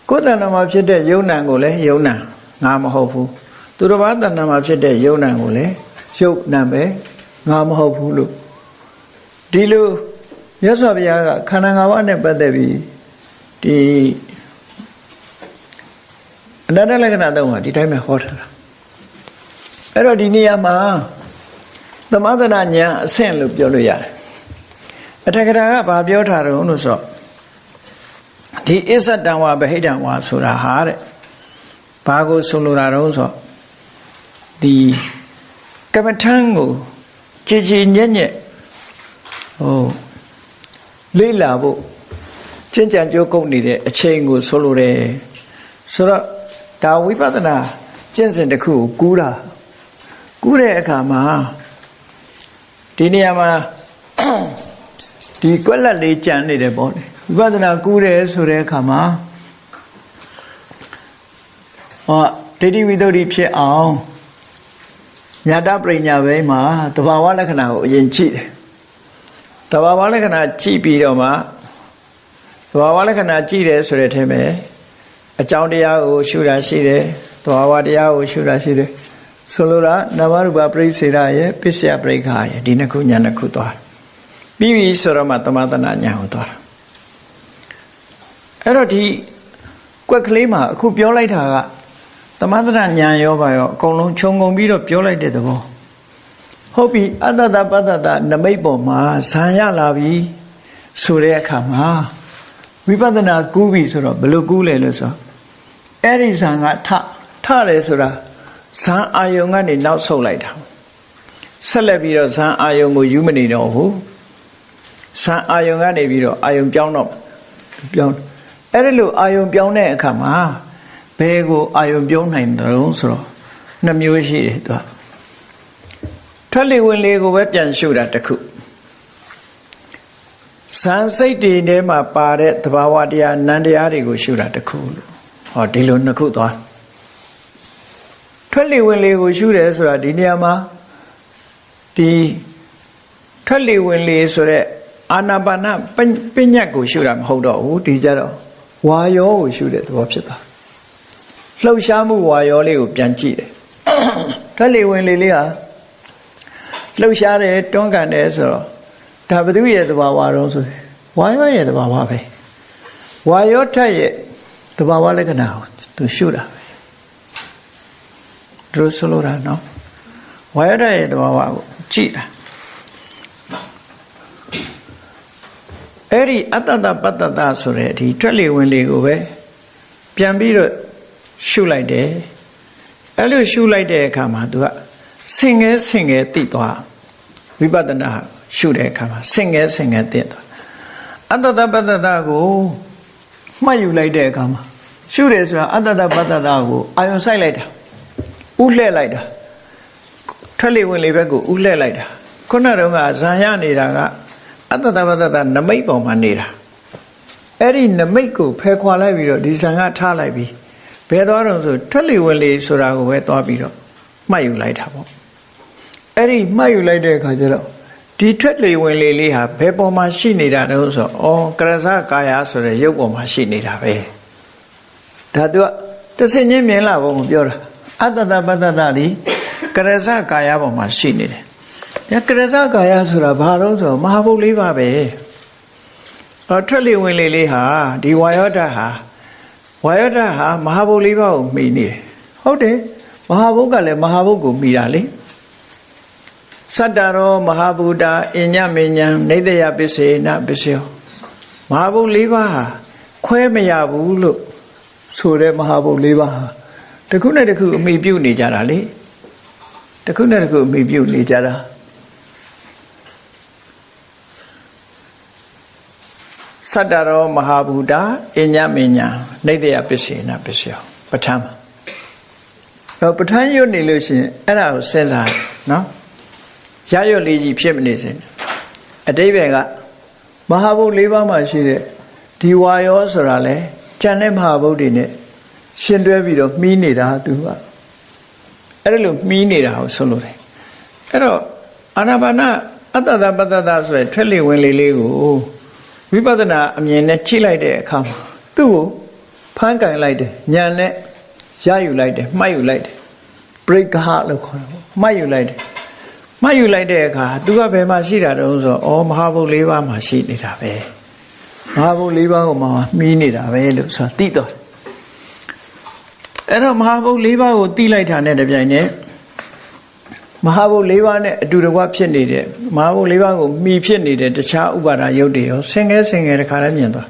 ကိုယ်တဏ္ဍာမှာဖြစ်တဲ့ယုံ nant ကိုလည်းယုံ nant ငါမဟုတ်ဘူးသူတစ်ပါးတဏ္ဍာမှာဖြစ်တဲ့ယုံ nant ကိုလည်းယုံ nant ပဲငါမဟုတ်ဘူးလို့ဒီလိုမြတ်စွာဘုရားကခန္ဓာ၅ပါးနဲ့ပတ်သက်ပြီးဒီအနတ္တလက္ခဏာသုံးပါဒီတိုင်းပဲဟောထားတာအဲ့တော့ဒီနေရာမှာသမထနာဉာဏ်အဆင့်လို့ပြောလို့ရတယ်အထက်ကရာကဘာပြောထားတော့လို့ဆိုဒီအစ္ဆတံဝါဗဟိတံဝါဆိုတာဟာတဲ့ဘာကိုဆိုလိုတာတော့ဆိုဒီကမ္မထံကိုကြည်ကြည်ညက်ညက်လေးလာဖို့ကျင့်ကြံကြိုးကုပ်နေတဲ့အချိန်ကိုဆိုလိုတယ်ဆိုတော့ဒါဝိပဿနာကျင့်စဉ်တစ်ခုကိုကူးတာကူးတဲ့အခါမှာဒီနေရာမှာဒီကွက်လက်လေးကြံနေတယ်ပေါ့လေဝိပဿနာကူးတယ်ဆိုတဲ့အခါမှာဒိဋ္ဌိဝိတ္တုဖြစ်အောင်ညာတပရိညာဘဲမှာတဘာဝလက္ခဏာကိုအရင်ကြည့်တယ်တဘာဝလက္ခဏာကြည့်ပြီးတော့မှတဘာဝလက္ခဏာကြည့်တယ်ဆိုတဲ့ထဲမှာအကြောင်းတရားကိုရှုတာရှိတယ်တဘာဝတရားကိုရှုတာရှိတယ်ဆိုလိုတာနာမရူပပရိစ္ဆေဒရဲ့ပစ္စယပရိက္ခာရဲ့ဒီနှစ်ခုညာနှစ်ခုသွားပြီးပြီဆိုတော့မှသမထနာညာကိုသွားတာအဲ့တော့ဒီကွက်ကလေးမှာအခုပြောလိုက်တာကသမထနာညာရောပါရောအကုန်လုံးခြုံငုံပြီးတော့ပြောလိုက်တဲ့သဘောဟုတ်ပြီအတ္တတပတ္တတနမိတ်ပေါ်မှာဇံရလာပြီဆိုတဲ့အခါမှာဝိပဿနာကူးပြီဆိုတော့ဘယ်လိုကူးလဲလို့ဆိုအဲ့ဒီဇံကထတယ်ဆိုတာဇံအာယုံကနေနောက်ဆုတ်လိုက်တာဆက်လက်ပြီးတော့ဇံအာယုံကိုယူမနေတော့ဘူးဇံအာယုံကနေပြီးတော့အာယုံပြောင်းတော့ပြောင်းအဲ့ဒီလိုအာယုံပြောင်းတဲ့အခါမှာဘယ်ကိုအာယုံပြောင်းနိုင်တယ်ဆိုတော့နှစ်မျိုးရှိတယ်သူကထွက်လေဝင်လေကိုပဲပြန်ရှုတာတစ်ခုဇန်စိတ်တွေထဲမှာပါတဲ့သဘာဝတရားနံတရားတွေကိုရှုတာတစ်ခုလို့ဟောဒီလိုနှစ်ခုသွားထွက်လေဝင်လေကိုရှုတယ်ဆိုတာဒီနေရာမှာဒီထွက်လေဝင်လေဆိုတဲ့အာနာပါနပညတ်ကိုရှုတာမဟုတ်တော့ဘူးဒီကြတော့ဝါယောကိုရှုတဲ့သဘောဖြစ်သွားလှုပ်ရှားမှုဝါယောလေးကိုပြန်ကြည့်တယ်ထွက်လေဝင်လေလေးဟာလှုပ်ရှားတယ်တွန်းကန်တယ်ဆိုတော့ဒါဘုသူရဲ့သဘာဝတော့ဆိုဝါယောရဲ့သဘာဝပဲဝါယောထက်ရဲ့သဘာဝလက္ခဏာကိုသူရှုတာပဲသူဆိုလိုတာနော်ဝါယောထက်ရဲ့သဘာဝကိုကြည့်တာအဲ့ဒီအတ္တတပတ္တတဆိုတဲ့ဒီထွက်လေဝင်လေကိုပဲပြန်ပြီးတော့ရှုလိုက်တယ်အဲ့လိုရှုလိုက်တဲ့အခါမှာသူကဆင်ငယ်သိသွားဝိပဿနာရှုတဲ့အခါမှာဆင်ငယ်သိသွားအတ္တတပတ္တတကိုမှတ်ယူလိုက်တဲ့အခါမှာရှုတယ်ဆိုတာအတ္တတပတ္တတကိုအာယုံစိုက်လိုက်တာဥလှဲ့လိုက်တာထွက်လေဝင်လေဘက်ကိုဥလှဲ့လိုက်တာ ခုနတုန်းကဇာရနေတာကအတ္တတပတ္တနမိတ်ပေါ်မှာနေတာအဲ့ဒီနမိတ်ကိုဖယ်ခွာလိုက်ပြီးတော့ဒီဇံကထားလိုက်ပြီးဘယ်သွားတော့ဆိုထွက်လေဝင်လေဆိုတာကိုပဲသွားပြီးတော့မှတ်ယူလိုက်တာပေါ့အဲ့ဒီမှတ်ယူလိုက်တဲ့အခါကျတော့ဒီထွက်လေဝင်လေလေးဟာဘယ်ပေါ်မှာရှိနေတာတုံးဆိုကရဇကာယဆိုတဲ့ရုပ်ပေါ်မှာရှိနေတာပဲဒါသူကတဆင့်ချင်းမြင်လာဖို့မပြောတာအတ္တတပတ္တသည်ကရဇကာယပေါ်မှာရှိနေတယ်ဒါကရဇကာယဆိုတာဘာလို့ဆိုမဟာဘုတ်၄ပါးပဲထွက်လေဝင်လေလေးဟာဒီဝါယောဓာတ်ဟာမဟာဘုတ်၄ပါးကိုမှီနေတယ်ဟုတ်တယ်မဟာဘုတ်ကလည်းမဟာဘုတ်ကိုမှီတာလေစတ္တရောမဟာဘူတာအညမဉ္ဇံနေတယပစ္စေနပစ္စယောမဟာဘုတ်၄ပါးဟာခွဲမရဘူးလို့ဆိုတဲ့မဟာဘုတ်၄ပါးဟာတစ်ခုနဲ့တစ်ခုအမိပြုနေကြတာလေတစ်ခုနဲ့တစ်ခုအမိပြုနေကြတာစတ္တရောမဟာဘူတာအညမဉ္ဇံနေတယပစ္စေနပစ္စယောပဋ္ဌာန်းတော့ပဋ္ဌာန်းရွတ်နေလို့ရှိရင်အဲ့ဒါကိုစဉ်းစားနော်ရရွတ်လေးကြီးဖြစ်မနေစင်အတိပ္ပယ်ကမဟာဘုတ်၄ပါးမှာရှိတဲ့ဒီဝါယောဆိုတာလဲကျန်တဲ့မဟာဘုတ်တွေနဲ့ရှင်တွဲပြီးတော့မှီးနေတာသူကအဲ့ဒါလို့မှီးနေတာကိုဆိုလိုတယ်အဲ့တော့အာနာပါနအတ္တတပတ္တဆိုရယ်ထွက်လေဝင်လေလေးကိုဝိပဿနာအမြင်နဲ့ကြည့်လိုက်တဲ့အခါမှာသူ့ကိုဖမ်းကင်လိုက်တယ်ဉာဏ်နဲ့ရယူလိုက်တယ်မှတ်ယူလိုက်တယ်ပရိက္ခလို့ခေါ်တယ်ပေါ့မှတ်ယူလိုက်တယ်မှတ်ယူလိုက်တဲ့အခါသူကဘယ်မှာရှိတာတုံးဆိုမဟာဘုတ်၄ပါးမှာရှိနေတာပဲမဟာဘုတ်၄ပါးကိုမှမှီးနေတာပဲလို့ဆိုတာသိတော့အဲ့တော့မဟာဘုတ်၄ပါးကိုသိလိုက်တာနဲ့တပြိုင်နက်မဟာဘုတ်၄ပါးနဲ့အတူတကွဖြစ်နေတဲ့မဟာဘုတ်၄ပါးကိုမှီဖြစ်နေတဲ့တခြားဥပါဒယုတ်တွေရောဆင်ငယ်တခါလည်းမြင်သွား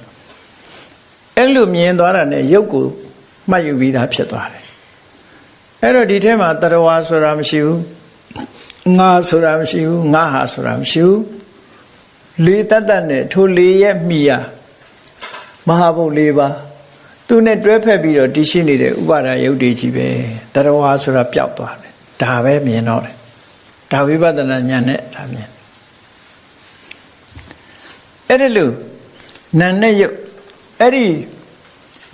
အဲ့လိုမြင်သွားတာနဲ့ယုတ်ကိုမှတ်ယူပြီးသားဖြစ်သွားတယ်အဲ့တော့ဒီထဲမှာတရဝါဆိုတာမရှိဘူးငါဆိုတာမရှိဘူးငါဟာဆိုတာမရှိဘူးလေတတ်နဲ့ထိုလေရဲ့မိယာမဟာဘုတ်၄ပါးသူနဲ့တွဲဖက်ပြီးတော့တည်ရှိနေတဲ့ဥပါဒယုတ်တွေကြီးပဲတရဝါဆိုတာပျောက်သွားတယ်ဒါပဲမြင်တော့တယ်ဒါဝိပဿနာဉာဏ်နဲ့ဒါမြင်အဲ့ဒါလို့နာနဲ့ယုတ်အဲ့ဒီ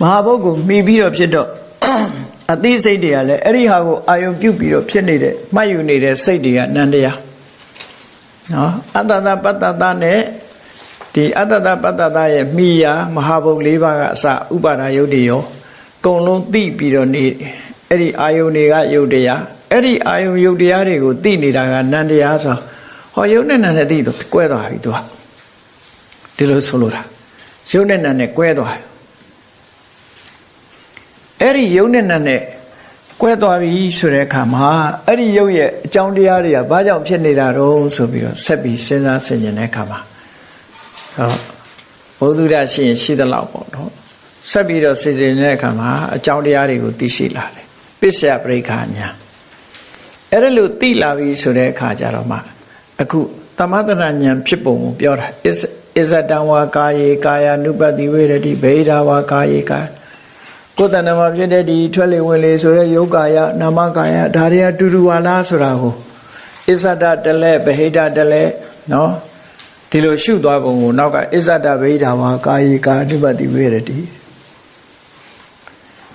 မဟာဘုတ်ကိုမှီပြီးတော့ဖြစ်တော့အသိစိတ်တွေကလည်းအဲ့ဒီဟာကိုအာယုံပြုတ်ပြီးတော့ဖြစ်နေတဲ့မှတ်ယူနေတဲ့စိတ်တွေကနန္တရားနော်အတ္တတပတ္တနဲ့ဒီအတ္တတပတ္တရဲ့မိယာမဟာဘုတ်၄ပါးကအစဥပါဒယုတ်တွေရောအကုန်လုံးသိပြီးတော့နေအဲ့ဒီအာယုံတွေကယုတ်တရားအဲ့ဒီအာယုံယုတ်တရားတွေကိုသိနေတာကနန္တရားဆိုဟောယုတ်နဲ့နန္နဲ့သိတော့ကွဲသွားပြီသူကဒီလိုဆိုလိုတာယုတ်နဲ့နန္နဲ့ကွဲသွားပြီအဲ့ဒီယုတ်နဲ့နတ်နဲ့ကွဲသွားပြီဆိုတဲ့အခါမှာအဲ့ဒီယုတ်ရဲ့အကြောင်းတရားတွေကဘာကြောင့်ဖြစ်နေတာတော့ဆိုပြီးတော့ဆက်ပြီးစဉ်းစားဆင်ခြင်တဲ့အခါမှာဘုဒ္ဓရရှိရင်ရှိသလောက်ပေါ့နော်ဆက်ပြီးတော့ဆင်ခြင်တဲ့အခါမှာအကြောင်းတရားတွေကိုသိရှိလာတယ်ပစ္စယပရိက္ခညာအဲ့ဒါလို့သိလာပြီဆိုတဲ့အခါကျတော့မှအခုသမထနာဉာဏ်ဖြစ်ပုံကိုပြောတာအဇတံဝါကာယေကာယ ानु ပတိဝေရတိဗေဒဝါကာယေကာကိုယ်တဏ္ဍမှာဖြစ်တဲ့ဒီထွက်လေဝင်လေဆိုတဲ့ယုတ်ကာယနာမကာယဒါတွေကတူတူပါလားဆိုတာကိုအစ္ဆဒတလဲဗဟိတတလဲနော်ဒီလိုရှုသွားပုံကိုနောက်က အစ္ဆဒဗဟိတဝါကာယေကာ ानु ပတိဝေရတိ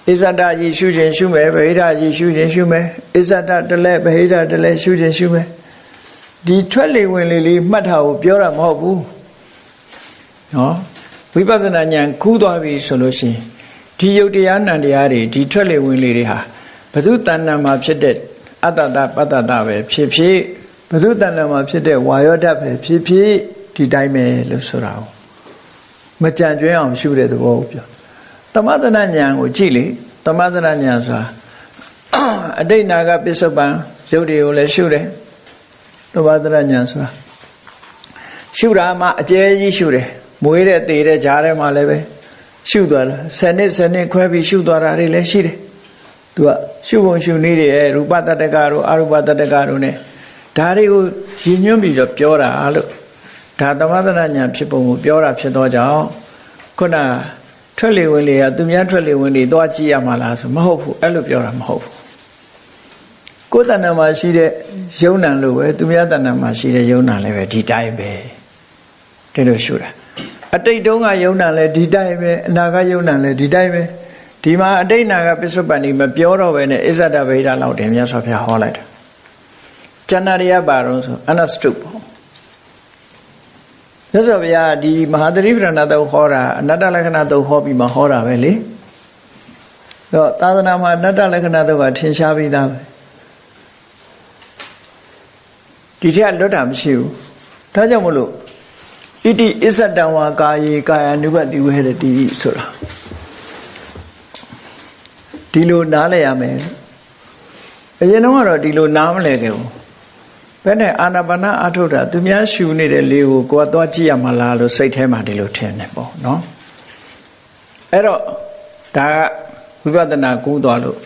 အစ္ဆဒကြီးရှုခြင်းရှုမယ်ဗဟိတကြီးရှုခြင်းရှုမယ်အစ္ဆဒတလဲဗဟိတတလဲရှုခြင်းရှုမယ်ဒီထွက်လေဝင်လေလေးမှတ်တာကိုပြောတာမဟုတ်ဘူးနော်ဝိပဿနာဉာဏ်ကူးသွားပြီဆိုလို့ရှိရင်ဒီယုတ်တရားနံတရားတွေဒီထွက်လေဝင်လေတွေဟာဘု து တဏ္ဏမှာဖြစ်တဲ့အတ္တတပတ္တတပဲဖြစ်ဖြစ်ဘု து တဏ္ဏမှာဖြစ်တဲ့ဝါယောဓာတ်ပဲဖြစ်ဖြစ်ဒီတိုင်းပဲလို့ဆိုတာကိုမကြံကျွင်းအောင်ရှုတဲ့သဘောကိုပြောသမထနာဉာဏ်ကိုကြည့်လေသမထနာဉာဏ်ဆိုတာအတိတ်နာကပစ္စုပန်ယုတ်တွေကိုလည်းရှုတယ်သမထနာဉာဏ်ဆိုတာရှုတာမှအကျဲကြီးရှုတယ်မွေးတဲ့သေတဲ့ဂျားထဲမှာလည်းပဲရှုသွားတာ10နှစ်ခွဲပြီးရှုသွားတာတွေလည်းရှိတယ်သူကရှုပုံရှုနည်းတွေရူပတတ္တကတို့အရူပတတ္တကတို့ ਨੇ ဒါတွေကိုရည်ညွှန်းပြီးတော့ပြောတာလို့ဒါသမထနာဉာဏ်ဖြစ်ပုံကိုပြောတာဖြစ်တော့ကြောင့်ခုနထွက်လေဝင်လေကသူများထွက်လေဝင်လေသွားကြည့်ရမှာလားဆိုမဟုတ်ဘူးအဲ့လိုပြောတာမဟုတ်ဘူး ကိုယ်တဏ္ဍာမှာရှိတဲ့ယုံနံလို့ပဲသူများတဏ္ဍာမှာရှိတဲ့ယုံနံလည်းပဲဒီတိုင်းပဲဒီလိုရှုတာအတိတ်တုန်းကယုံနံလည်းဒီတိုင်းပဲအနာဂတ်ယုံနံလည်းဒီတိုင်းပဲဒီမှာအတိတ်နာကပစ္စုပန်ဒီမပြောတော့ပဲနဲ့အစ္ဆဒဗေဒလောက်တင်မြတ်စွာဘုရားဟောလိုက်တာကျန်တာတွေကပါတော့ဆိုအနစတုပေါ့မြတ်စွာဘုရားဒီမဟာသတိပဋ္ဌာန်သုံးဟောတာအနတ္တလက္ခဏာသုံးဟောပြီးမှဟောတာပဲလေတော့သာသနာမှာအနတ္တလက္ခဏာသုံးကထင်ရှားပြီးသားပဲဒီထက်လွတ်တာမရှိဘူးဒါကြောင့်မလို့ဣတိအစ္ဆတံဝါကာယေကာယ ानु ပတိဝဟရတိဆိုတာဒီလိုနားလည်ရမယ်အရင်တော့ကတော့ဒီလိုနားမလည်ခဲ့ဘူးဘယ်နဲ့အာနာပါနအထုတ်တာသူများရှူနေတဲ့လေကိုကိုယ်သွားကြည့်ရမှာလားလို့စိတ်ထဲမှာဒီလိုထင်နေပေါ့နော်အဲ့တော့ဒါကဝိပဿနာကူးသွားလို့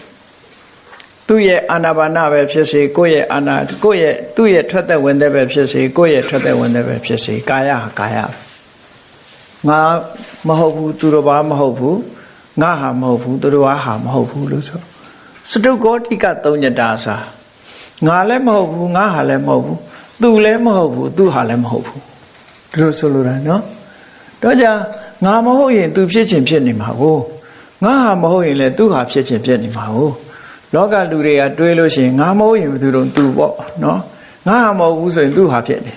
သူ့ရဲ့အာနာပါနပဲဖြစ်စေကိုယ့်ရဲ့အာနာကိုယ့်ရဲ့သူ့ရဲ့ထွက်သက်ဝင်သက်ပဲဖြစ်စေကိုယ့်ရဲ့ထွက်သက်ဝင်သက်ပဲဖြစ်စေကာယဟာကာယငါမဟုတ်ဘူးသူတော်ဘာမဟုတ်ဘူးငါဟာမဟုတ်ဘူးသူတော်ဟာမဟုတ်ဘူးလို့ဆိုစတုကောတိကသုံးညတာစာငါလည်းမဟုတ်ဘူးငါဟာလည်းမဟုတ်ဘူးသူလည်းမဟုတ်ဘူးသူဟာလည်းမဟုတ်ဘူးဒီလိုဆိုလိုတာနော်တော့ကြငါမဟုတ်ရင်သူဖြစ်ခြင်းဖြစ်နေမှာကိုငါဟာမဟုတ်ရင်လည်းသူဟာဖြစ်ခြင်းဖြစ်နေမှာကိုလောကလူတွေကတွေးလို့ရှိရင်ငါမဟုတ်ရင်ဘယ်သူတော့သူပေါ့နော်ငါဟာမဟုတ်ဘူးဆိုရင်သူဟာဖြစ်နေ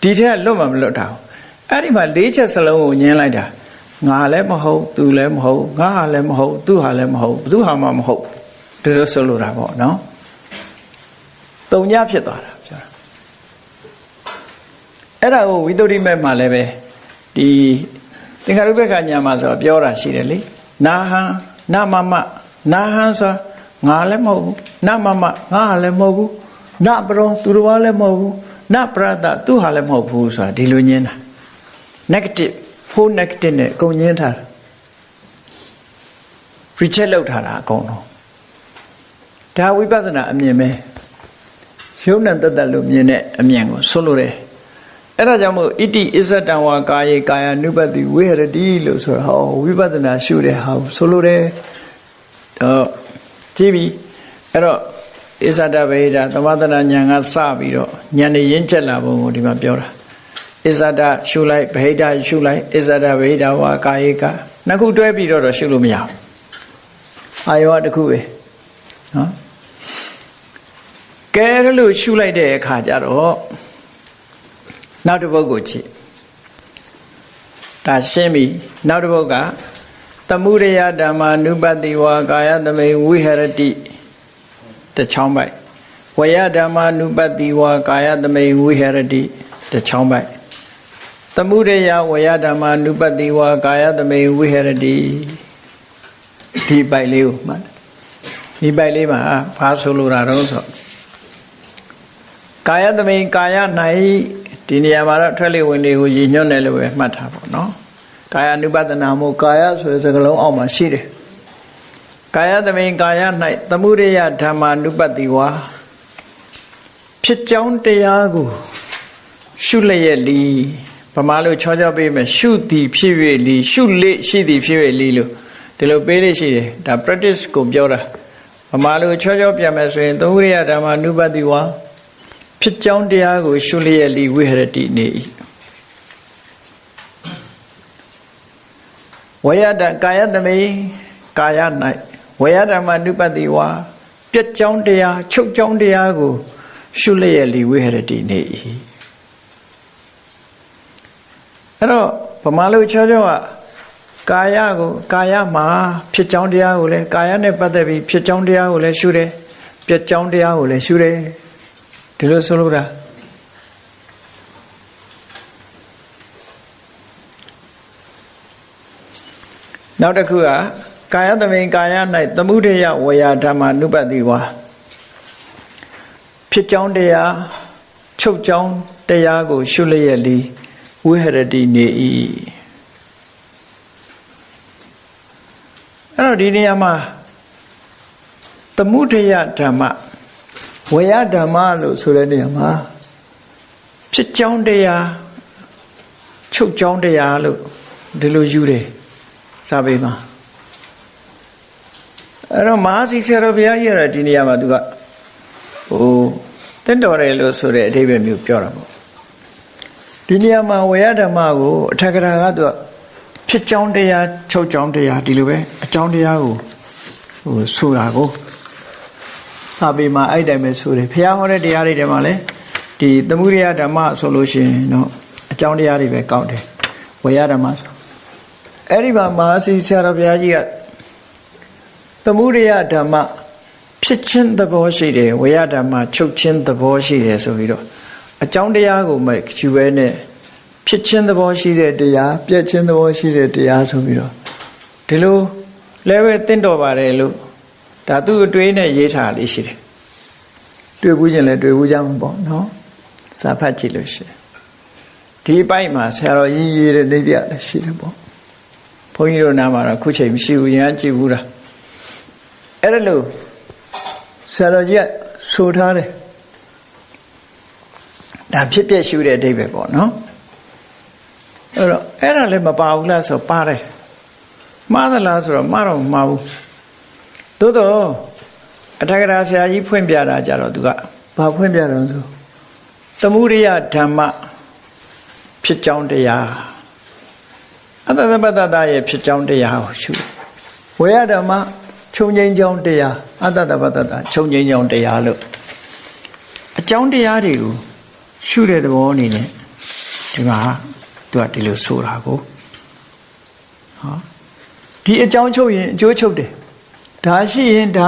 ဒီထက်လွတ်မှမလွတ်တာအဲ့ဒီမှာ၄ချက်စလုံးကိုညင်းလိုက်တာငါလည်းမဟုတ်သူလည်းမဟုတ်ငါဟာလည်းမဟုတ်သူဟာလည်းမဟုတ်ဘယ်သူဟာမှမဟုတ်ဒီလိုဆိုလိုတာပေါ့နော်တုံညဖြစ်သွားတာပြောတာအဲ့ဒါကိုဝိသုဒ္ဓိမဲ့မှာလည်းပဲဒီသင်္ခါရုပ္ပကညာမှာဆိုပြောတာရှိတယ်လေနာဟံနမမနာဟံဆိုငါလည်းမဟုတ်ဘူးနမမငါဟာလည်းမဟုတ်ဘူးနပရောသူတော်ဘာလည်းမဟုတ်ဘူးနပရတသူဟာလည်းမဟုတ်ဘူးဆိုတာဒီလိုညင်းတာ negative full negative နဲ့အကုန်ညင်းထားတာ reject လုပ်ထားတာအကုန်လုံးဒါဝိပဿနာအမြင်ပဲယုံနဲ့တသက်လို့မြင်တဲ့အမြင်ကိုဆိုလိုတယ်အဲ့ဒါကြောင့်မို့ဣတိအစ္ဆတံဝါကာယေကာယ ानु ပတိဝဟရတိလို့ဆိုတော့ဝိပဿနာရှုတဲ့ဟာကိုဆိုလိုတယ်တော့ကြည့်ပြီအဲ့တော့အစ္ဆဒဗေဒသမထနာဉာဏ်ကစပြီးတော့ဉာဏ်နဲ့ရင့်ကျက်လာပုံကိုဒီမှာပြောတာအစ္ဆဒရှုလိုက်ဗေဒရှုလိုက်အစ္ဆဒဗေဒဝါကာယေကနှစ်ခုတွဲပြီးတော့ရှုလို့မရဘူးအာယောတစ်ခုပဲနော်ကဲလို့ရှုလိုက်တဲ့အခါကျတော့နောက်တစ်ပုဒ်ကိုကြည့်ဒါရှင်းပြီနောက်တစ်ပုဒ်ကသမုဒယဓမ္မာနုပတိဝါကာယသမိဝိဟရတိတချောင်းပိုက်ဝယဓမ္မာနုပတိဝါကာယသမိဝိဟရတိတချောင်းပိုက်သမုဒယဝယဓမ္မာနုပတိဝါကာယသမိဝိဟရတိဒီပိုက်လေးကိုမှတ်ဒီပိုက်လေးမှာဘာဆိုလိုတာတော့ဆိုကာယသမိကာယ၌ဒီနေရာမှာတော့ထွက်လေဝင်လေကိုရည်ညွှန်းတယ်လို့ပဲမှတ်ထားပါတော့ကာယ ानु ပဒနာမို့ကာယဆိုတဲ့စကားလုံးအောက်မှာရှိတယ်ကာယသမိကာယ၌သမုဒယဓမ္မာ ानु ပတိဝါဖြစ်ကြောင်းတရားကိုရှုလျက်လီဗမာလိုချောချောပေးမယ်ရှုသည်ဖြစ်၍လီရှုလေရှိသည်ဖြစ်၍လီလို့ဒီလိုပေးလို့ရှိတယ်ဒါ practice ကိုပြောတာဗမာလိုချောချောပြန်မယ်ဆိုရင်သမုဒယဓမ္မာ ानु ပတိဝါဖြစ်ကြောင်းတရားကိုရှုလျက်လီဝိဟရတိနေ၏ဝယတကာယသမိကာယ၌ဝယဓမ္မ ानु ပတိဝါပြက်ကြောင်းတရားချုပ်ကြောင်းတရားကိုရှုလျက်လီဝိဟရတိနေ၏အဲ့တော့ဗမာလိုချောချောကကာယကိုကာယမှာဖြစ်ကြောင်းတရားကိုလည်းကာယနဲ့ပတ်သက်ပြီးဖြစ်ကြောင်းတရားကိုလည်းရှုတယ်ပြက်ကြောင်းတရားကိုလည်းရှုတယ်ဒီလိုဆိုလို့တာနောက်တစ်ခုကကာယသမိကာယ၌သမုဒယဝယဓမ္မာ ानु ပတိဝါဖြစ်ကြောင်းတရားချုပ်ကြောင်းတရားကိုရှုလျက်လီဝိဟရတိနေ၏အဲ့တော့ဒီနေရာမှာသမုဒယဓမ္မဝယဓမ္မလို့ဆိုတဲ့နေရာမှာဖြစ်ကြောင်းတရားချုပ်ကြောင်းတရားလို့ဒီလိုယူတယ်စာပေမှာအဲ့တော့မဟာစီဆရာတော်ဘုရားကြီးရဒီနေရာမှာသူက တင့်တော်တယ်လို့ဆိုတဲ့အဓိပ္ပာယ်မျိုးပြောတာပေါ့ဒီနေရာမှာဝေယဓမ္မကိုအထက်ကရာကသူကဖြစ်ကြောင်းတရားချုပ်ကြောင်းတရားဒီလိုပဲအကြောင်းတရားကိုဆိုတာကိုစာပေမှာအဲ့တိုင်ပဲဆိုတယ်ဘုရားဟောတဲ့တရားတွေထဲမှာလည်းဒီသမုဒိယဓမ္မဆိုလို့ရှိရင်တော့အကြောင်းတရားတွေပဲကောက်တယ်ဝေယဓမ္မဆိုအဲ့ဒီမှာမဟာစီဆရာတော်ဘုရားကြီးကသမုဒိယဓမ္မဖြစ်ခြင်းသဘောရှိတယ်ဝေယဓမ္မချုပ်ခြင်းသဘောရှိတယ်ဆိုပြီးတော့အကြောင်းတရားကိုမယူဘဲနဲ့ဖြစ်ခြင်းသဘောရှိတဲ့တရားပြည့်ခြင်းသဘောရှိတဲ့တရားဆိုပြီးတော့ဒီလိုလည်းပဲတင့်တော်ပါတယ်လို့ဒါသူ့အတွေးနဲ့ရေးထားလေးရှိတယ်တွေ့ဘူးခြင်းလည်းတွေ့ဘူးကြမှာပေါ့နော်စာဖတ်ကြည့်လို့ရှိရင်ဒီအပိုင်းမှာဆရာတော်ကြီးရေးတဲ့နေပြလည်းရှိတယ်ပေါ့ဘုန်းကြီးတို့နားမှာတော့ခုချိန်မရှိဘူးရင်ကြည့်ဘူးလားအဲ့ဒါလို့ဆရာတော်ကြီးကဆိုထားတယ်ဒါဖြစ်ပြရှုတဲ့အဓိပ္ပာယ်ပေါ့နော်အဲ့တော့အဲ့ဒါလည်းမပါဘူးလားဆိုပါတယ်မှားသလားဆိုတော့မှားတော့မမှားဘူးသို့တော့အထက်ကရာဆရာကြီးဖွင့်ပြတာကြတော့သူကဘာဖွင့်ပြတော့ဆိုသမုဒိယဓမ္မဖြစ်ကြောင်းတရားအတ္တပတ္တရဲ့ဖြစ်ကြောင်းတရားကိုရှုဝေယဓမ္မခြုံငိမ့်ကြောင်းတရားအတ္တပတ္တခြုံငိမ့်ကြောင်းတရားလို့အကြောင်းတရားတွေကိုရှုတဲ့သဘောအနေနဲ့ဒီမှာသူကဒီလိုဆိုတာကိုဒီအကြောင်းချုပ်ရင်အကျိုးချုပ်တယ်ဒါရှိရင်ဒါ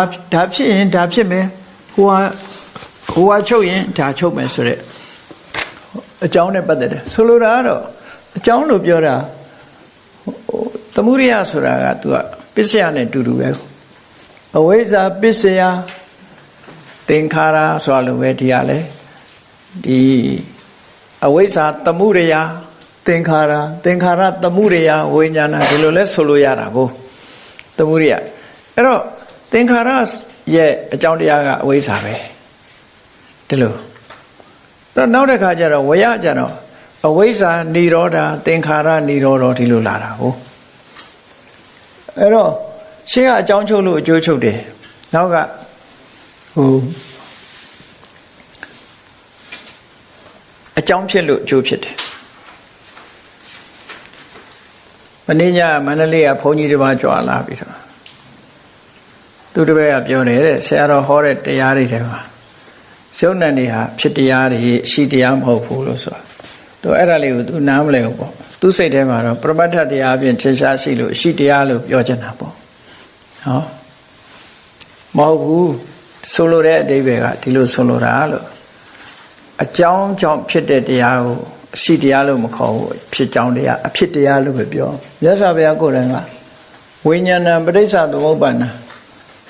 ဖြစ်ရင်ဒါဖြစ်မယ်ဟိုဟာချုပ်ရင်ဒါချုပ်မယ်ဆိုတဲ့အကြောင်းနဲ့ပတ်သက်တယ်ဆိုလိုတာကတော့အကြောင်းလို့ပြောတာသမုဒိယဆိုတာကသူကပစ္စယနဲ့တူတူပဲအဝိဇ္ဇာပစ္စယသင်္ခါရဆိုတာလိုပဲဒီကလည်းဒီအဝိဇ္ဇာသမုဒယသင်္ခါရသမုဒယဝိညာဏဒီလိုလဲဆိုလို့ရတာကိုသမုဒယအဲ့တော့သင်္ခါရရဲ့အကြောင်းတရားကအဝိဇ္ဇာပဲဒီလိုတော့နောက်တစ်ခါကျတော့ဝေယကျတော့အဝိဇ္ဇာនិရောဓသင်္ခါရនិရောဓဒီလိုလာတာကိုအဲ့တော့ရှင်းကအကြောင်းချုပ်လို့အကျိုးချုပ်တယ်နောက်ကအကြောင်းဖြစ်လို့အကျိုးဖြစ်တယ်မနေ့ညမန္တလေးကဘုန်းကြီးတစ်ပါးကြွာလာပြီးတော့သူတစ်ပည့်ကပြောတယ်တဲ့ဆရာတော်ဟောတဲ့တရားတွေထဲမှာရှုံးတဲ့နေဟာဖြစ်တရားတွေရှိတရားမဟုတ်ဘူးလို့ဆိုတာသူအဲ့ဒါလေးကိုသူနားမလည်ဘူးပေါ့သူစိတ်ထဲမှာတော့ပရမတ္ထတရားအပြင်ထင်ရှားရှိလို့ရှိတရားလို့ပြောချင်တာပေါ့မဟုတ်ဘူးဆိုလိုတဲ့အဓိပ္ပာယ်ကဒီလိုဆိုလိုတာလို့အကြောင်းကြောင့်ဖြစ်တဲ့တရားကိုအရှိတရားလို့မခေါ်ဘူးဖြစ်ကြောင်းတရားအဖြစ်တရားလို့ပဲပြောမြတ်စွာဘုရားကိုယ်တိုင်ကဝိညာဏပဋိစ္စသမုပ္ပါဒ်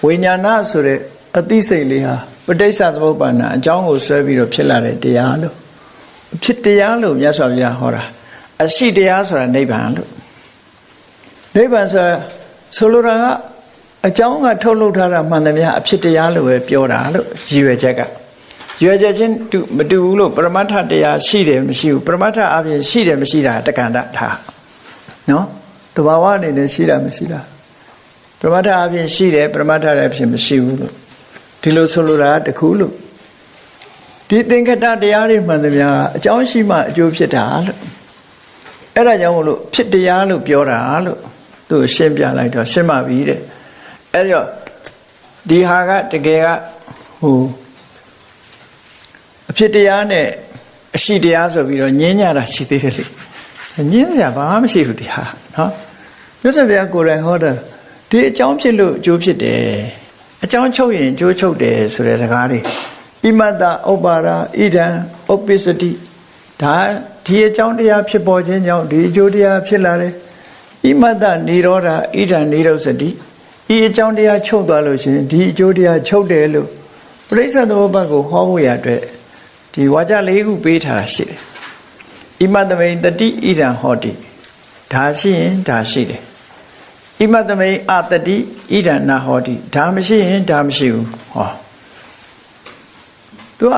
ဝိညာဏဆိုတဲ့အသိစိတ်လေးဟာပဋိစ္စသမုပ္ပါဒ်အကြောင်းကိုဆွဲပြီးတော့ဖြစ်လာတဲ့တရားလို့အဖြစ်တရားလို့မြတ်စွာဘုရားဟောတာအရှိတရားဆိုတာနိဗ္ဗာန်လို့နိဗ္ဗာန်ဆိုတာဆိုလိုတာကအကြောင်းကထုတ်လုပ်ထားတာမှန်သမျှအဖြစ်တရားလို့ပဲပြောတာလို့ရည်ရွယ်ချက်ကရွယ်ချက်ချင်းမတူဘူးလို့ပရမတ္ထတရားရှိတယ်မရှိဘူးပရမတ္ထအပြင်ရှိတယ်မရှိတာတက္ကန္တထားနော်တဘာဝအနေနဲ့ရှိတာမရှိတာပရမတ္ထအပြင်ရှိတယ်ပရမတ္ထလည်းအပြင်မရှိဘူးလို့ဒီလိုဆိုလိုတာတခုလို့ဒီသင်္ခတတရားတွေမှန်သမျှအကြောင်းရှိမှအကျိုးဖြစ်တာလို့အဲ့ဒါကြောင့်မလို့ဖြစ်တရားလို့ပြောတာလို့သူရှင်းပြလိုက်တော့ရှင်းပါပြီတဲ့အဲ့တော့ဒီဟာကတကယ်ကအဖြစ်တရားနဲ့အရှိတရားဆိုပြီးတော့ညင်းညတာရှိသေးတယ်လေညင်းစရာဘာမှမရှိဘူးဒီဟာနော်မြတ်စွာဘုရားကိုယ်တိုင်ဟောတာဒီအကြောင်းဖြစ်လို့အကျိုးဖြစ်တယ်အကြောင်းချုပ်ရင်အကျိုးချုပ်တယ်ဆိုတဲ့စကားတွေဣမတ္တဥပ္ပါဒဣဒံဥပ္ပစ္စတိဒါဒီအကြောင်းတရားဖြစ်ပေါ်ခြင်းကြောင့်ဒီအကျိုးတရားဖြစ်လာတယ်ဣမတ္တនិရောဓဣဒံនិရောဓတိဤအကြောင်းတရားချုပ်သွားလို့ရှိရင်ဒီအကျိုးတရားချုပ်တယ်လို့ပရိစ္ဆေသမုပ္ပါဒ်ကိုဟောဖို့ရအတွက်ဒီဝါကြ၄ခုပေးထားတာရှိတယ်ဣမတမိန်တတိဣဒံဟောတိဒါရှိရင်ဒါရှိတယ်ဣမတမိန်အတတိဣဒံနာဟောတိဒါမရှိရင်ဒါမရှိဘူးဟောသူက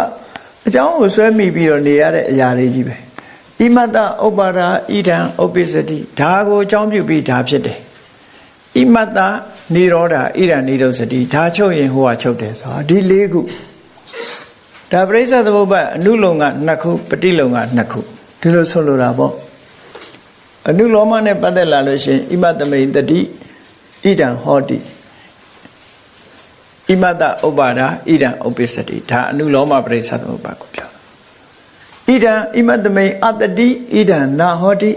အကြောင်းကိုဆွဲမိပြီးတော့နေရတဲ့အရာတွေကြီးပဲဣမတ္တဥပ္ပါဒဣဒံဥပ္ပစ္စတိဒါကိုအကြောင်းပြုပြီးဒါဖြစ်တယ်ဣမတ္တនិရောဓဣဒံនិရောဓတိဒါချုပ်ရင်ဟိုကချုပ်တယ်ဆိုတာဒီ၄ခု ဒါပရိစ္ဆသမုပ္ပါအနုလုံက2ခုပฏิလုံက2ခုဒီလိုဆိုလိုတာပေါ့အနုလောမနဲ့ပတ်သက်လာလို့ရှိရင်ဣမတမိန်တတိဣဒံဟောတိဣမတဥပ္ပါဒာဣဒံဥပ္ပစ္စတိဒါအနုလောမပရိစ္ဆသမုပ္ပါကိုပြောဣဒံဣမတမိန်အတတိဣဒံနာဟောတိ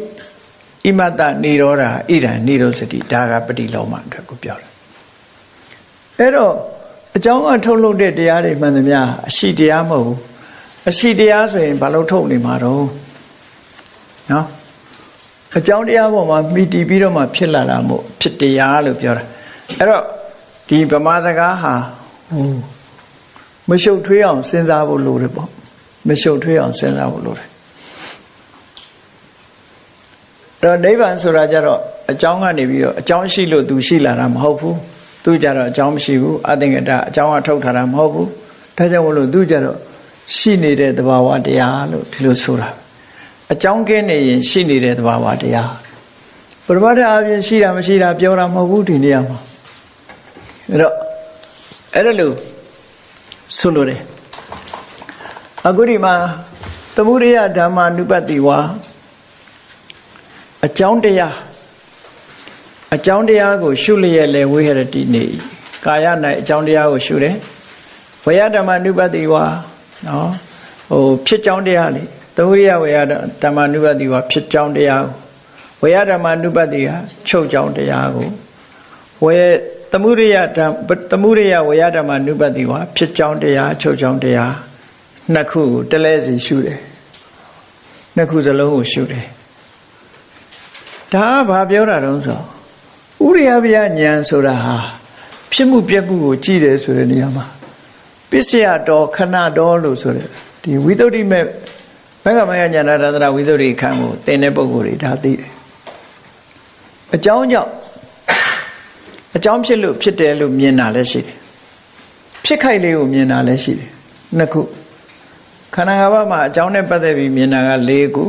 ဣမတနိရောဓဣဒံနိရောစတိဒါကပฏิလောမအတွက်ကိုပြောတယ်အဲ့တော့အကြောင်းအထုတ်လုပ်တဲ့တရားတွေမှန်သမျှအရှိတရားမဟုတ်ဘူးအရှိတရားဆိုရင်ဘာလို့ထုတ်နေမှာတော့နော်အကြောင်းတရားပေါ်မှာမိတည်ပြီးတော့မှဖြစ်လာတာမို့ဖြစ်တရားလို့ပြောတာအဲ့တော့ဒီဗမာစကားဟာမရှုပ်ထွေးအောင်စဉ်းစားဖို့လိုတယ်ပေါ့မရှုပ်ထွေးအောင်စဉ်းစားဖို့လိုတယ်အဲ့တော့နိဗ္ဗာန်ဆိုတာကြတော့အကြောင်းကနေပြီးတော့အကြောင်းရှိလို့သူရှိလာတာမဟုတ်ဘူးသူကြတော့အကြောင်းမရှိဘူးအသင်္ကတအကြောင်းအထုတ်ထားတာမဟုတ်ဘူးဒါကြောင့်မလို့သူကြတော့ရှိနေတဲ့သဘာဝတရားလို့ဒီလိုဆိုတာအကြောင်းကင်းနေရင်ရှိနေတဲ့သဘာဝတရားပရမတ္ထအပြင်ရှိတာမရှိတာပြောတာမဟုတ်ဘူးဒီနေရာမှာအဲ့တော့အဲ့ဒါလို့ဆိုလိုတယ်အခုဒီမှာသမုဒယဓမ္မာနုပတ္တိဝါအကြောင်းတရားကိုရှုလျက်လဲဝိဟရတိနေကာယ၌အကြောင်းတရားကိုရှုတယ်ဝေယဓမ္မာနုပတ္တိဝါနော်ဖြစ်ကြောင်းတရားလေသမုဒယဝေယဓမ္မာနုပတ္တိဝါဖြစ်ကြောင်းတရားကိုဝေယဓမ္မာနုပတ္တိဟာချုပ်ကြောင်းတရားကိုသမုဒယဝေယဓမ္မာနုပတ္တိဝါဖြစ်ကြောင်းတရားချုပ်ကြောင်းတရားနှစ်ခုကိုတလဲစီရှုတယ်နှစ်ခုစလုံးကိုရှုတယ်ဒါကဘာပြောတာတုံးဆိုဥရိယဗျာဉာဏ်ဆိုတာဟာဖြစ်မှုပြက်မှုကိုကြည့်တယ်ဆိုတဲ့နေရာမှာပစ္စယတော်ခဏတော်လို့ဆိုတဲ့ဒီဝိသုဒ္ဓိမဲ့ဘဂမယဉာဏတသရဝိသုဒ္ဓိခန်းကိုသင်တဲ့ပုဂ္ဂိုလ်တွေဒါသိတယ်အကြောင်းကြောင့်အကြောင်းဖြစ်လို့ဖြစ်တယ်လို့မြင်တာလည်းရှိတယ်ဖြစ်ခိုက်လေးကိုမြင်တာလည်းရှိတယ်နှစ်ခုခန္ဓာ၅ပါးမှာအကြောင်းနဲ့ပတ်သက်ပြီးမြင်တာက၄ခု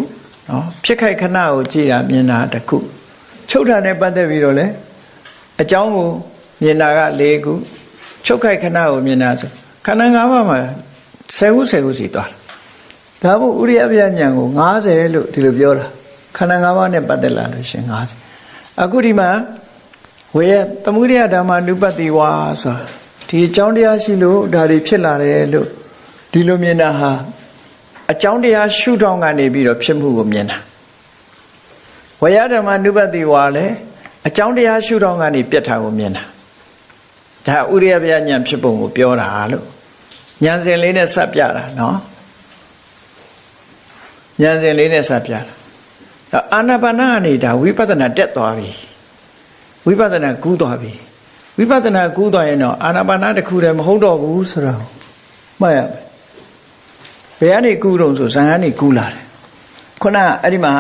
နော်ဖြစ်ခိုက်ခဏကိုကြည့်တာမြင်တာတစ်ခုချုပ်တာနဲ့ပတ်သက်ပြီးတော့လေအကြောင်းကိုမြင်တာက၄ခုချုပ်ခိုက်ခဏကိုမြင်တာဆိုခန္ဓာ၅ပါးမှာ10ခုစီသွားတာဒါမို့ဥရိယဗျာဉာဏ်ကို90လို့ဒီလိုပြောတာခန္ဓာ၅ပါးနဲ့ပတ်သက်လာလို့ရှင်90အခုဒီမှာဝေယသမုဒယဓမ္မာနုပတ္တိဝါဆိုတာဒီအကြောင်းတရားရှိလို့ဒါတွေဖြစ်လာတယ်လို့ဒီလိုမြင်တာဟာအကြောင်းတရားရှုထောင့်ကနေပြီးတော့ဖြစ်မှုကိုမြင်တာဝေယဓမ္မာနုပတ္တိဝါလည်းအကြောင်းတရားရှုထောင့်ကနေပြတ်တာကိုမြင်တာဒါဥရိယဗျာဉာဏ်ဖြစ်ပုံကိုပြောတာလို့ဉာဏ်စဉ်လေးနဲ့စပ်ပြတာနော်ဉာဏ်စဉ်လေးနဲ့စပ်ပြတာအာနာပါနကနေဒါဝိပဿနာတက်သွားပြီဝိပဿနာကူးသွားပြီဝိပဿနာကူးသွားရင်တော့အာနာပါနတစ်ခုတည်းမဟုတ်တော့ဘူးဆိုတော့မှတ်ရမယ်ဘယ်ကနေကူးတော့ဆိုဇန်ကနေကူးလာတယ်ခုနအဲ့ဒီမှာ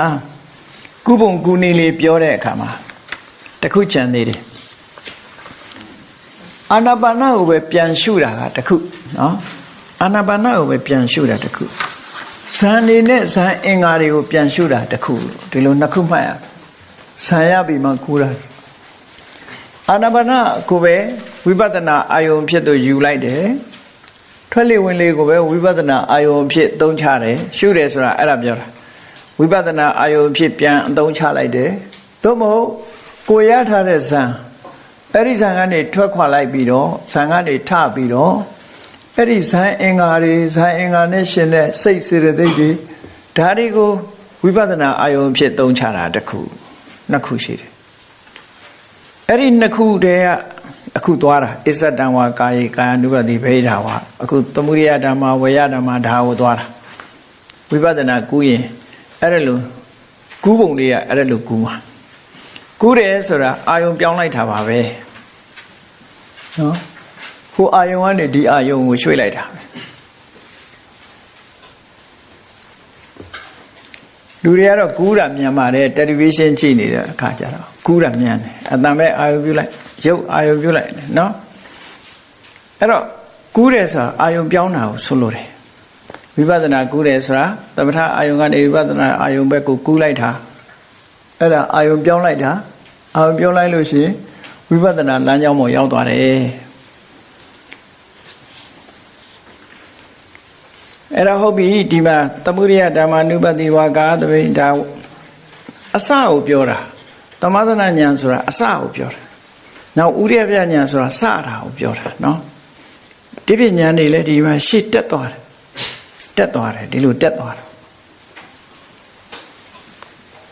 ကုပုံကူနေလေးပြောတဲ့အခါမှာတစ်ခုကြံသေးတယ်အာနာပါနကိုပဲပြန်ရှုတာကတစ်ခုနော်အာနာပါနကိုပဲပြန်ရှုတာတစ်ခုဇန်နေနဲ့ဇန်အင်္ဂါတွေကိုပြန်ရှုတာတစ်ခုဒီလိုနှစ်ခုမှတ်ရဇန်ရပြီမှကူးတာအာနာပါနကိုပဲဝိပဿနာအာယုံဖြစ်သူယူလိုက်တယ်ထွက်လေဝင်လေကိုပဲဝိပဿနာအာယုံဖြစ်သုံးချတယ်ရှုတယ်ဆိုတာအဲ့ဒါပြောတာဝိပဿနာအာယုံဖြစ်ပြန်အသုံးချလိုက်တယ်သို့မဟုတ်ကိုရထားတဲ့ဇန်အဲ့ဒီဇန်ကနေထွက်ခွာလိုက်ပြီးတော့ဇန်ကနေထပြီးတော့အဲ့ဒီဇန်အင်္ဂါတွေဇန်အင်္ဂါနဲ့ရှင်တဲ့စိတ်စေတသိက်တွေဒါတွေကိုဝိပဿနာအာယုံဖြစ်သုံးချတာတစ်ခုနှစ်ခုရှိတယ်အဲ့ဒီနှစ်ခုတည်းကအခုသွားတာအစ္ဆတံဝါကာယေကာယ ानु ပတိဗေဒဝါအခုသမုဒယဓမ္မာဝေယဓမ္မာဒါကိုသွားတာဝိပဿနာကူးရင်အဲ့ဒါလိုကူးပုံလေးကအဲ့ဒါလိုကူးမှာကူးတယ်ဆိုတာအာယုံပြောင်းလိုက်တာပါပဲနော်ဟိုအာယုံကနေဒီအာယုံကိုရွှေ့လိုက်တာပဲလူတွေကတော့ကူးတာမြန်ပါတယ်တယ်လီဗီရှင်းကြည့်နေတဲ့အခါကျတော့ကူးတာမြန်တယ်အတန်ပဲအာယုံပြုလိုက်ရုပ်အာယုံပြုလိုက်နော်အဲ့တော့ကူးတယ်ဆိုတာအာယုံပြောင်းတာကိုဆိုလိုတယ်ဝိပဿနာကူးတယ်ဆိုတာသမထအာယုံကနေဝိပဿနာအာယုံဘက်ကိုကူးလိုက်တာအဲ့ဒါအာယုံပြောင်းလိုက်တာအာယုံပြောင်းလိုက်လို့ရှိရင်ဝိပဿနာလမ်းကြောင်းပေါ်ရောက်သွားတယ် အဲ့ဒါဟုတ်ပြီဒီမှာသမုဒိယဓမ္မနုပတိဝါကာတပိဒါအစကိုပြောတာသမသနာဉာဏ်ဆိုတာအစကိုပြောတာနောက်ဥရိယပြဉာဏ်ဆိုတာစတာကိုပြောတာနော်ဒီပညာနေလေဒီမှာရှေ့တက်သွားတယ်ဒီလိုတက်သွားတယ်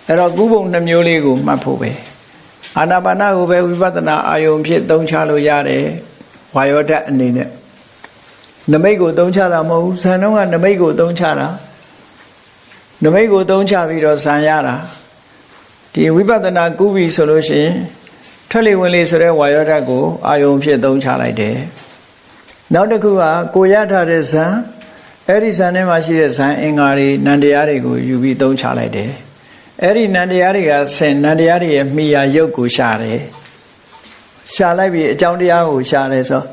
အဲ့တော့ကုဘုံနှမျိုးလေးကိုမှတ်ဖို့ပဲအာနာပါနကိုပဲဝိပဿနာအာယုံဖြစ်သုံးချလို့ရတယ်ဝါယောဓာတ်အနေနဲ့နမိတ်ကိုသုံးချတာမဟုတ်ဘူးဇန်တော့ကနမိတ်ကိုသုံးချတာနမိတ်ကိုသုံးချပြီးတော့ဇန်ရတာဒီဝိပဿနာကုပြီဆိုလို့ရှိရင်ထွက်လေဝင်လေဆိုတဲ့ဝါယောဓာတ်ကိုအာယုံဖြစ်သုံးချလိုက်တယ်နောက်တစ်ခုကကိုရထားတဲ့ဇန်အဲ့ဒီဇန်ထဲမှာရှိတဲ့ဇန်အင်္ဂါတွေနံတရားတွေကိုယူပြီးသုံးချလိုက်တယ်အဲ့ဒီနံတရားတွေကနံတရားတွေရဲ့မိယာရုပ်ကိုရှာတယ်ရှာလိုက်ပြီးအကြောင်းတရားကိုရှာတယ်ဆို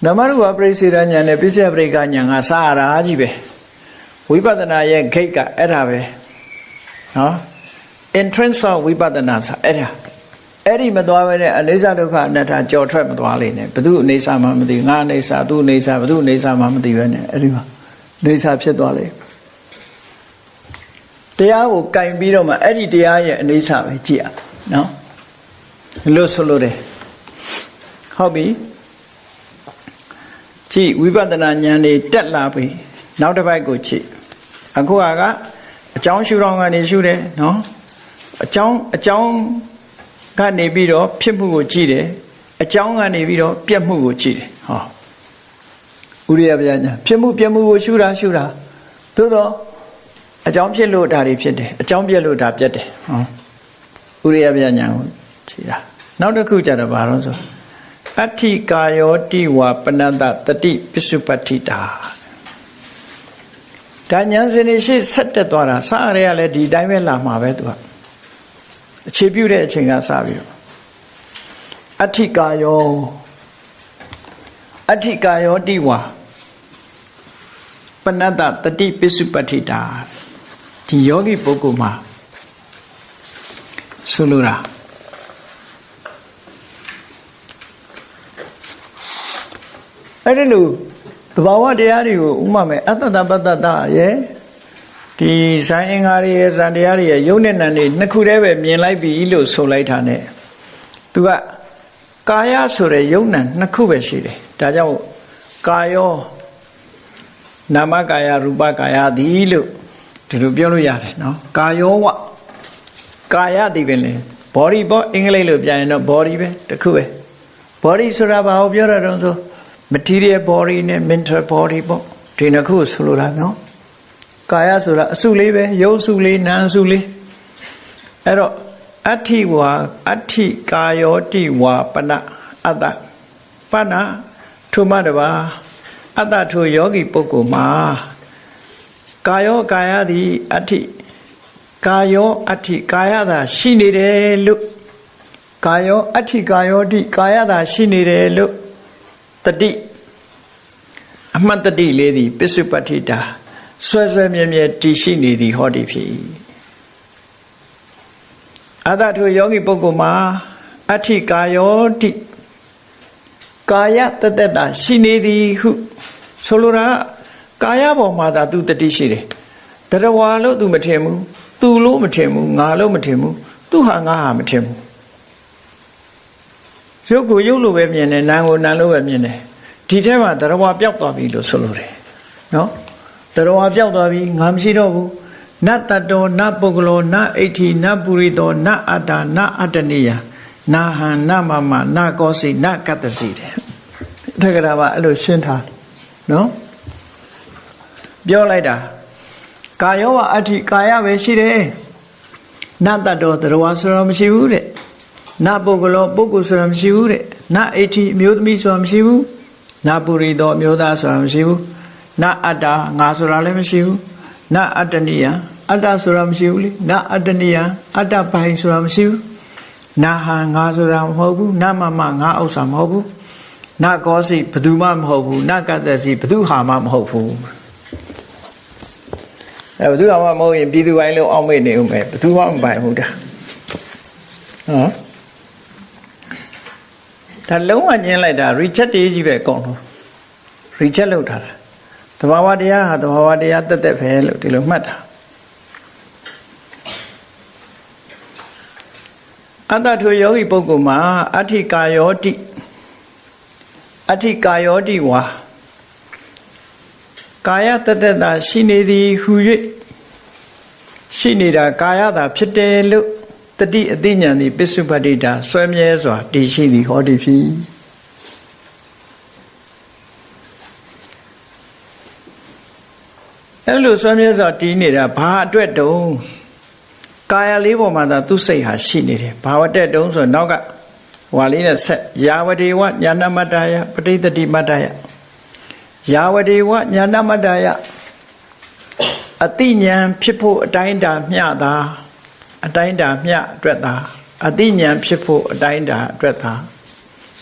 နမရူပပရိစ္ဆေဒဉာဏ်နဲ့ပစ္စယပရိက္ခဉာဏ်ကစရတာကြီးပဲဝိပဿနာရဲ့ဂိတ်ကအဲ့ဒါပဲနော် entrance of ဝိပဿနာဆိုအဲ့ဒီမသွားဘဲနဲ့အနိစ္စဒုက္ခအနတ္တကြော်ထွက်မသွားလိမ့်နဲ့ဘု து အနေစာမှမသိငါအနေစာသူအနေစာဘု து အနေစာမှမသိပဲနဲ့အဲ့ဒီမှာအနေစာဖြစ်သွားလိမ့်တရားကိုကင်ပြီးတော့မှအဲ့ဒီတရားရဲ့အနေစာပဲကြည့်ရနော်လို့ဆိုလို့တယ်ဟုတ်ပြီကြည့်ဝိပဿနာဉာဏ်တွေတက်လာပြီနောက်တစ်ပိုက်ကိုကြည့်အခုကအကြောင်းရှုထောင့်ကနေရှုတယ်နော်အကြောင်းကနေပြီးတော့ဖြစ်မှုကိုကြည့်တယ်အကြောင်းကနေပြီးတော့ပြက်မှုကိုကြည့်တယ်ဟောဥရိယပညာဖြစ်မှုပြက်မှုကိုရှုတာသို့တော့အကြောင်းဖြစ်လို့ဒါတွေဖြစ်တယ်အကြောင်းပြက်လို့ဒါပြက်တယ်ဟောဥရိယပညာကိုကြည့်တာနောက်တစ်ခုကြတော့ဘာလို့ဆိုအဋ္ဌိကာယောတိဝပနတတတိပစ္စုပတ္ထိတာဒါဉာဏ်စဉ်ရှိဆက်တက်သွားတာစရရလဲဒီတိုင်းပဲလာမှာပဲသူကအခြေပြုတဲ့အချိန်ကစပြီးတော့အဋ္ဌိကာယောတိဝပနတတတိပစ္စုပတ္ထိတာဒီယောဂီပုဂ္ဂိုလ်မှာဆိုလိုတာအဲ့ဒီလိုသဘာဝတရားတွေကိုဥမာမဲ့အတ္တတပတ္တရဲ့ဒီဇန်အင်္ဂါတွေရဲ့ဇန်တရားတွေရဲ့ယုံနဲ့နံတွေနှစ်ခုတည်းပဲမြင်လိုက်ပြီလို့ဆိုလိုက်တာ ਨੇ သူကကာယဆိုတဲ့ယုံနံနှစ်ခုပဲရှိတယ်ဒါကြောင့်ကာယောနာမကာယရူပကာယသည်လို့ဒီလိုပြောလို့ရတယ်နော်ကာယောဝကာယသည်ပဲလေ body ပေါ့အင်္ဂလိပ်လိုပြန်ရင်တော့ body ပဲတစ်ခုပဲ body ဆိုတာဘာကိုပြောရတော့ဆိုmaterial body နဲ့ mental body ပေါ့ဒီနှစ်ခုဆိုလိုတာနော်ကာယဆိုတာအစုလေးပဲရုပ်စုလေးနာမ်စုလေးအဲ့တော့အဋ္ဌိကာယောတိဝါပနအတ္တပနထုမတပါအတ္တထုယောဂီပုဂ္ဂိုလ်မှာကာယောကာယသည်အဋ္ဌိကာယောအဋ္ဌိကာယသာရှိနေတယ်လို့ကာယောအဋ္ဌိကာယောတိကာယသာရှိနေတယ်လို့တတိအမှတ်တတိလေးသည်ပစ္စုပတ္ထိတာဆွဲဆွဲမြဲမြဲတည်ရှိနေသည်ဟောဒီဖြစ်အတ္တထုယောဂီပုဂ္ဂိုလ်မှာအဋ္ဌိကာယောတိကာယတတ္တတာရှိနေသည်ဟုဆိုလိုတာကာယပေါ်မှာသာသူတတိရှိတယ်တရဝါလို့သူမထင်ဘူးသူလို့မထင်ဘူးငါလို့မထင်ဘူးသူဟာငါဟာမထင်ဘူးရုပ်ကိုရုပ်လိုပဲမြင်တယ်နာမ်ကိုနာမ်လိုပဲမြင်တယ်ဒီထဲမှာတရဝါပျောက်သွားပြီလို့ဆိုလိုတယ်နော်တရဝါပျောက်သွားပြီငါမရှိတော့ဘူးနတ္တတောနပုဂ္ဂလောနအိဋ္ဌိနပုရိသောနအတ္တနအတ္တနိယနာဟံနမမနကောစီနကတ္တစီတဲ့ထက်ကရာပါအဲ့လိုရှင်းထားနော်ပြောလိုက်တာကာယောဝအဋ္ဌိကာယပဲရှိတယ်နတ္တတောတရဝါဆိုတာမရှိဘူးတဲ့နပုဂ္ဂလောပုဂ္ဂိုလ်ဆိုတာမရှိဘူးတဲ့နအိဋ္ဌိအမျိုးသမီးဆိုတာမရှိဘူးနပုရိသောအမျိုးသားဆိုတာမရှိဘူးနအတ္တငါဆိုတာလည်းမရှိဘူးနအတ္တနိယအတ္တဆိုတာမရှိဘူးလေနအတ္တနိယအတ္တပိုင်ဆိုတာမရှိဘူးနာဟံငါဆိုတာမဟုတ်ဘူးနမမငါဥစ္စာမဟုတ်ဘူးနကောစီဘသူမှမဟုတ်ဘူးနကတ္တစီဘသူဟာမှမဟုတ်ဘူးဘသူဟာမှမဟုတ်ရင်ပြည်သူပိုင်းလုံးအောက်မေ့နေဦးမယ်ဘသူမှမပိုင်ဘူးဒါဒါလုံးဝညင်းလိုက်တာ reject တေးကြီးပဲအကုန်လုံး reject လုပ်ထားတာ သဘာဝတရားဟာသဘာဝတရားတက်တက်ပဲလို့ဒီလိုမှတ်တာအတ္တထိုယောဂီပုဂ္ဂိုလ်မှာအဋ္ဌိကာယောတိဝါကာယတတ္တတာရှိနေသည်ဟူ၍ရှိနေတာကာယသာဖြစ်တယ်လို့တတိအသိဉာဏ်သည်ပစ္စုပ္ပတ္တိတာဆွဲမြဲစွာတည်ရှိသည်ဟောသည်ဖြစ်အဲ့လိုဆွဲမြဲစွာတည်နေတာဘာအတွက်တုံးကာယလေးပေါ်မှာသာသူ့စိတ်ဟာရှိနေတယ်ဘာဝတ္တတုံးဆိုနောက်ကဟွာလေးနဲ့ဆက်ယာဝဒေဝညာဏမတ္တယပဋိသတိမတ္တယယာဝဒေဝညာဏမတ္တယအတိညာဖြစ်ဖို့အတိုင်းတာမျှတာအတိုင်းတာမျှအတွက်သာအတိညာဖြစ်ဖို့အတိုင်းတာအတွက်သာ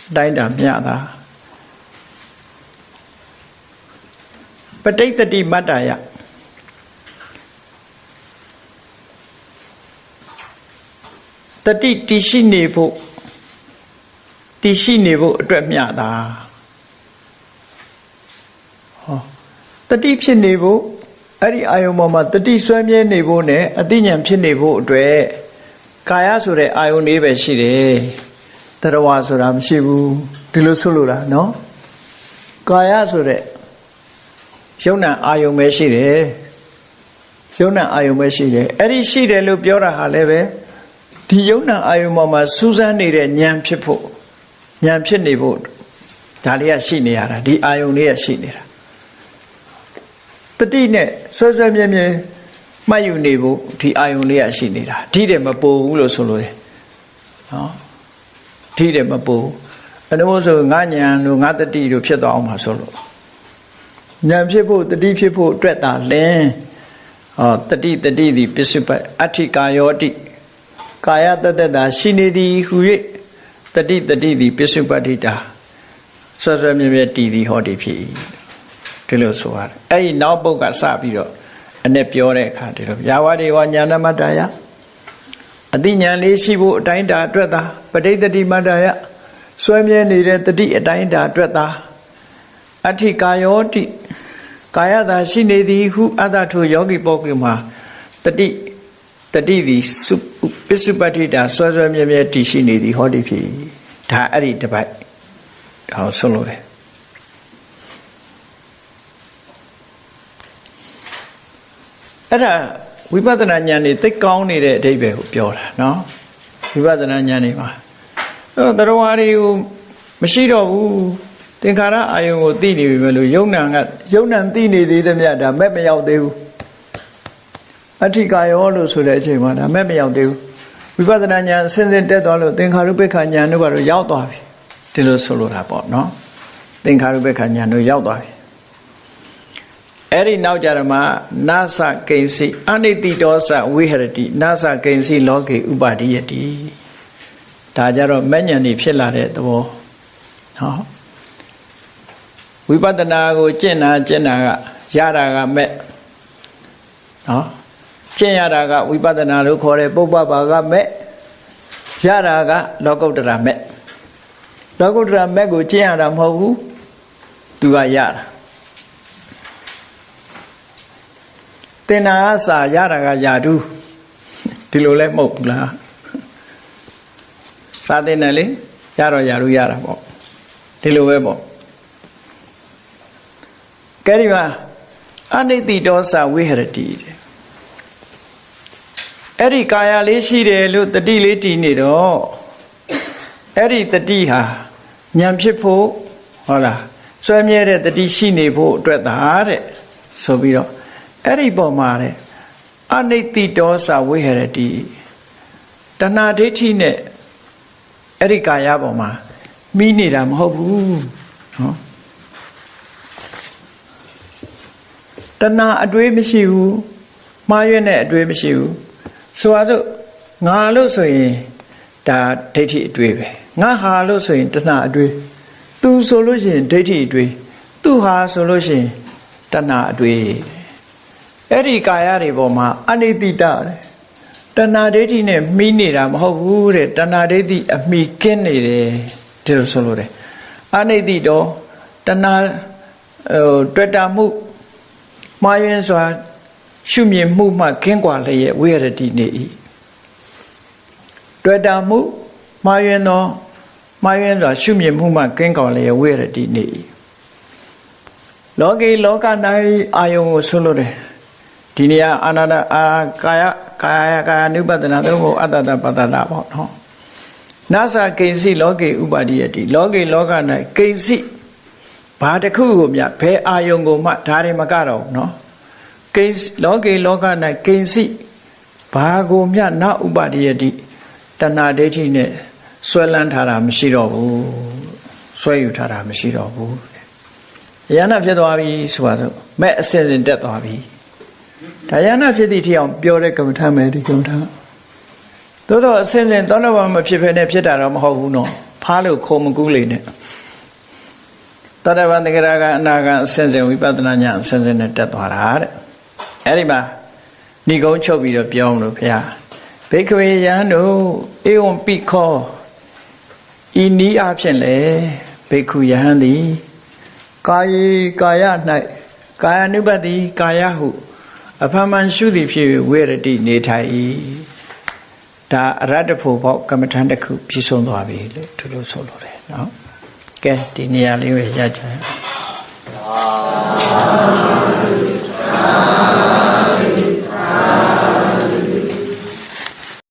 အတိုင်းတာမျှတာပဋိသတိမတ္တယတတိတည်ရှိနေဖို့အတွက်မျှတာဟောတတိဖြစ်နေဖို့အဲ့ဒီအာယုံပေါ်မှာတတိဆွဲမြဲနေဖို့နဲ့အသိဉာဏ်ဖြစ်နေဖို့အတွက်ကာယဆိုတဲ့အာယုံလေးပဲရှိတယ်တရဝါဆိုတာမရှိဘူးဒီလိုဆိုလိုတာနော်ကာယဆိုတဲ့ယုံနာအာယုံပဲရှိတယ်ယုံနာအာယုံပဲရှိတယ်အဲ့ဒီရှိတယ်လို့ပြောတာဟာလည်းပဲဒီယုံနာအာယုံပေါ်မှာစူးစမ်းနေတဲ့ဉာဏ်ဖြစ်ဖို့ဉာဏ်ဖြစ်နေဖို့ဒါလေးကရှိနေရတာဒီအာယုံလေးကရှိနေတာတတိနဲ့ဆွဲဆွဲမြဲမြဲမှတ်ယူနေဖို့ဒီအာယုံလေးကရှိနေတာဒီတဲ့မပိုဘူးလို့ဆိုလို့တယ်နော်ဒီတဲ့မပိုဘူးဘယ်လိုဆိုငါဉာဏ်တို့ငါတတိတို့ဖြစ်သွားအောင်ပါဆိုလို့ဉာဏ်ဖြစ်ဖို့တတိဖြစ်ဖို့အတွက်သာလင်းတတိသည်ပစ္စုပ္ပအဋ္ဌိကာယောတိကာယတတ္တတာရှိနေသည်ဟူ၍တတိသည်ပစ္စုပ္ပတ္တိတာဆွဲဆွဲမြဲမြဲတည်သည်ဟောဒီဖြစ်ဒီလိုဆိုရတယ်အဲ့ဒီနောက်ပုဒ်ကစပြီးတော့အနဲ့ပြောတဲ့အခါဒီလိုယာဝဒေဝညာဏမတ္တယအတိညာလေးရှိဖို့အတိုင်းတာအတွက်သာပဋိသတိမတ္တယဆွဲမြဲနေတဲ့တတိအတိုင်းတာအတွက်သာအဋ္ဌိကာယောတိကာယသာရှိနေသည်ဟုအတ္တထိုယောဂီပုဂ္ဂိုလ်မှာတတိသည်ပစ္စုပ္ပတ္တိတာဆွဲဆွဲမြဲမြဲတည်ရှိနေသည်ဟောဒီဖြစ်ဒါအဲ့ဒီတစ်ပိုက်ဟောဆုံးလို့တယ်အဲ့ဒါဝိပဿနာဉာဏ်นี่သိကောင်းနေတဲ့အဓိပ္ပာယ်ကိုပြောတာနော်ဝိပဿနာဉာဏ်นี่မှာသရဝါတွေကိုမရှိတော့ဘူးသင်္ခါရအာယုံကိုသိနေပြီပဲလို့ယုံနံသိနေသေးတယ်မြတ်ဒါမဲ့မရောက်သေးဘူးအဋ္ဌိကာယောလို့ဆိုတဲ့အချိန်မှာဒါမဲ့မရောက်သေးဘူးဝိပဿနာဉာဏ်ဆင်းဆင်းတက်သွားလို့သင်္ခါရုပ္ပခဉာဏ်တို့ကတော့ရောက်သွားပြီဒီလိုဆိုလိုတာပေါ့နော်သင်္ခါရုပ္ပခဉာဏ်တို့ရောက်သွားပြီအဲ့ဒီနောက်ကြရမှာနာသကိဉ္စီအနိတိတောသဝိဟရတိနာသကိဉ္စီလောကေဥပါဒိယတိဒါကြတော့မဉ္ဇဉ်นี่ဖြစ်လာတဲ့သဘောနော်ဝိပဿနာကိုကျင့်တာကရတာကမဲ့နော်ကျင့်ရတာကဝိပဿနာလို့ခေါ်တဲ့ပုပ္ပဘာကမဲ့ရတာကလောကုတ္တရာမဲ့လောကုတ္တရာမဲ့ကိုကျင့်ရတာမဟုတ်ဘူးသူကရတာသင်္နာအစာရတာကယာတုဒီလိုလဲမဟုတ်ဘူးလားစာသင်တယ်လေရတော့ယာတုရတာပေါ့ဒီလိုပဲပေါ့ကဲဒီမှာအနိတိတောသဝိဟရတိအဲ့ဒီကာယလေးရှိတယ်လို့တတိလေးတည်နေတော့အဲ့ဒီတတိဟာဉာဏ်ဖြစ်ဖို့ဟုတ်လားဆွဲမြဲတဲ့တတိရှိနေဖို့အတွက်သာတဲ့ဆိုပြီးတော့အဲ့ဒီပုံမှာတဲ့အနိတိတောသဝိဟရတိတဏှာဒိဋ္ဌိနဲ့အဲ့ဒီကာယပုံမှာမိနေတာမဟုတ်ဘူးနော်တဏှာအတွေးမရှိဘူးမှားရွံ့တဲ့အတွေးမရှိဘူးဆိုပါစို့ငါလို့ဆိုရင်ဒါဒိဋ္ဌိအတွေးပဲငါဟာလို့ဆိုရင်တဏှာအတွေးသူဆိုလို့ရှိရင်ဒိဋ္ဌိအတွေးသူဟာဆိုလို့ရှိရင်တဏှာအတွေးအဲ့ဒီကာယတွေပေါ်မှာအနိတိတတဏှာဒိဋ္ဌိနဲ့မှီးနေတာမဟုတ်ဘူးတဲ့တဏှာဒိဋ္ဌိအမှီကင်းနေတယ်ဒီလိုဆိုလို့တယ်အနိတိတော့တဏှာတွေ့တာမှု မှားယွင်းစွာရှုမြင်မှုမှကင်းကွာလျက်ဝိရတိနေ၏တွေ့တာမှုမှားယွင်းစွာရှုမြင်မှုမှကင်းကွာလျက်ဝိရတိနေ၏လောကီလောက၌အာယုံကိုဆွလို့တယ်ဒီနေရာအာနာကာယ ानु ပဒနာသို့မဟုတ်အတ္တပတ္တတာပေါ့နော်နာသကိဉ္စီလောကေဥပါဒိယတိလောကေလောက၌ကိဉ္စီဘာတစ်ခုကိုမြဘယ်အာယုံကိုမှဒါတွေမကတော့ဘူးနော်ကိဉ္စီလောကေလောက၌ကိဉ္စီဘာကိုမြနဥပါဒိယတိတဏှာဒိဋ္ဌိနဲ့ဆွဲလန်းထားတာမရှိတော့ဘူးဆွဲယူထားတာမရှိတော့ဘူးယန္နာဖြစ်သွားပြီဆိုပါစို့မဲ့အစစ်စစ်တက်သွားပြီဒါယန္နာဖြစ်သည့်ထီအောင်ပြောတဲ့ကမ္မထာမယ်ဒီကမ္မထာသို့တော့အစစ်စစ်သောတာပန်မဖြစ်ဖ ೇನೆ ဖြစ်တာတော့မဟုတ်ဘူးနော်ဖားလို့ခုံမကူးလေနဲ့သောတာပန်တဂရကအနာကအစစ်စစ်ဝိပဿနာဉာဏ်အစစ်စစ်နဲ့တက်သွားတာတဲ့အဲ့ဒီမှာဏိကုံးချုပ်ပြီးတော့ပြောအောင်လို့ဘုရားဘေကဝေယံတို့ဧဝံပိခောဤနည်းအားဖြင့်လေဘေခုယဟန်သည်ကာယေကာယ၌ကာယ ानु ပတိကာယဟုအဖမှန်ရှုသည်ဖြစ်၍ဝိရတိနေထိုင်၏ဒါအရတ္တဖို့ပေါ့ကမ္မထံတစ်ခုပြည့်စုံသွားပြီလေဒီလိုဆိုလို့တယ်နော်ကဲဒီနေရာလေးပဲရကြ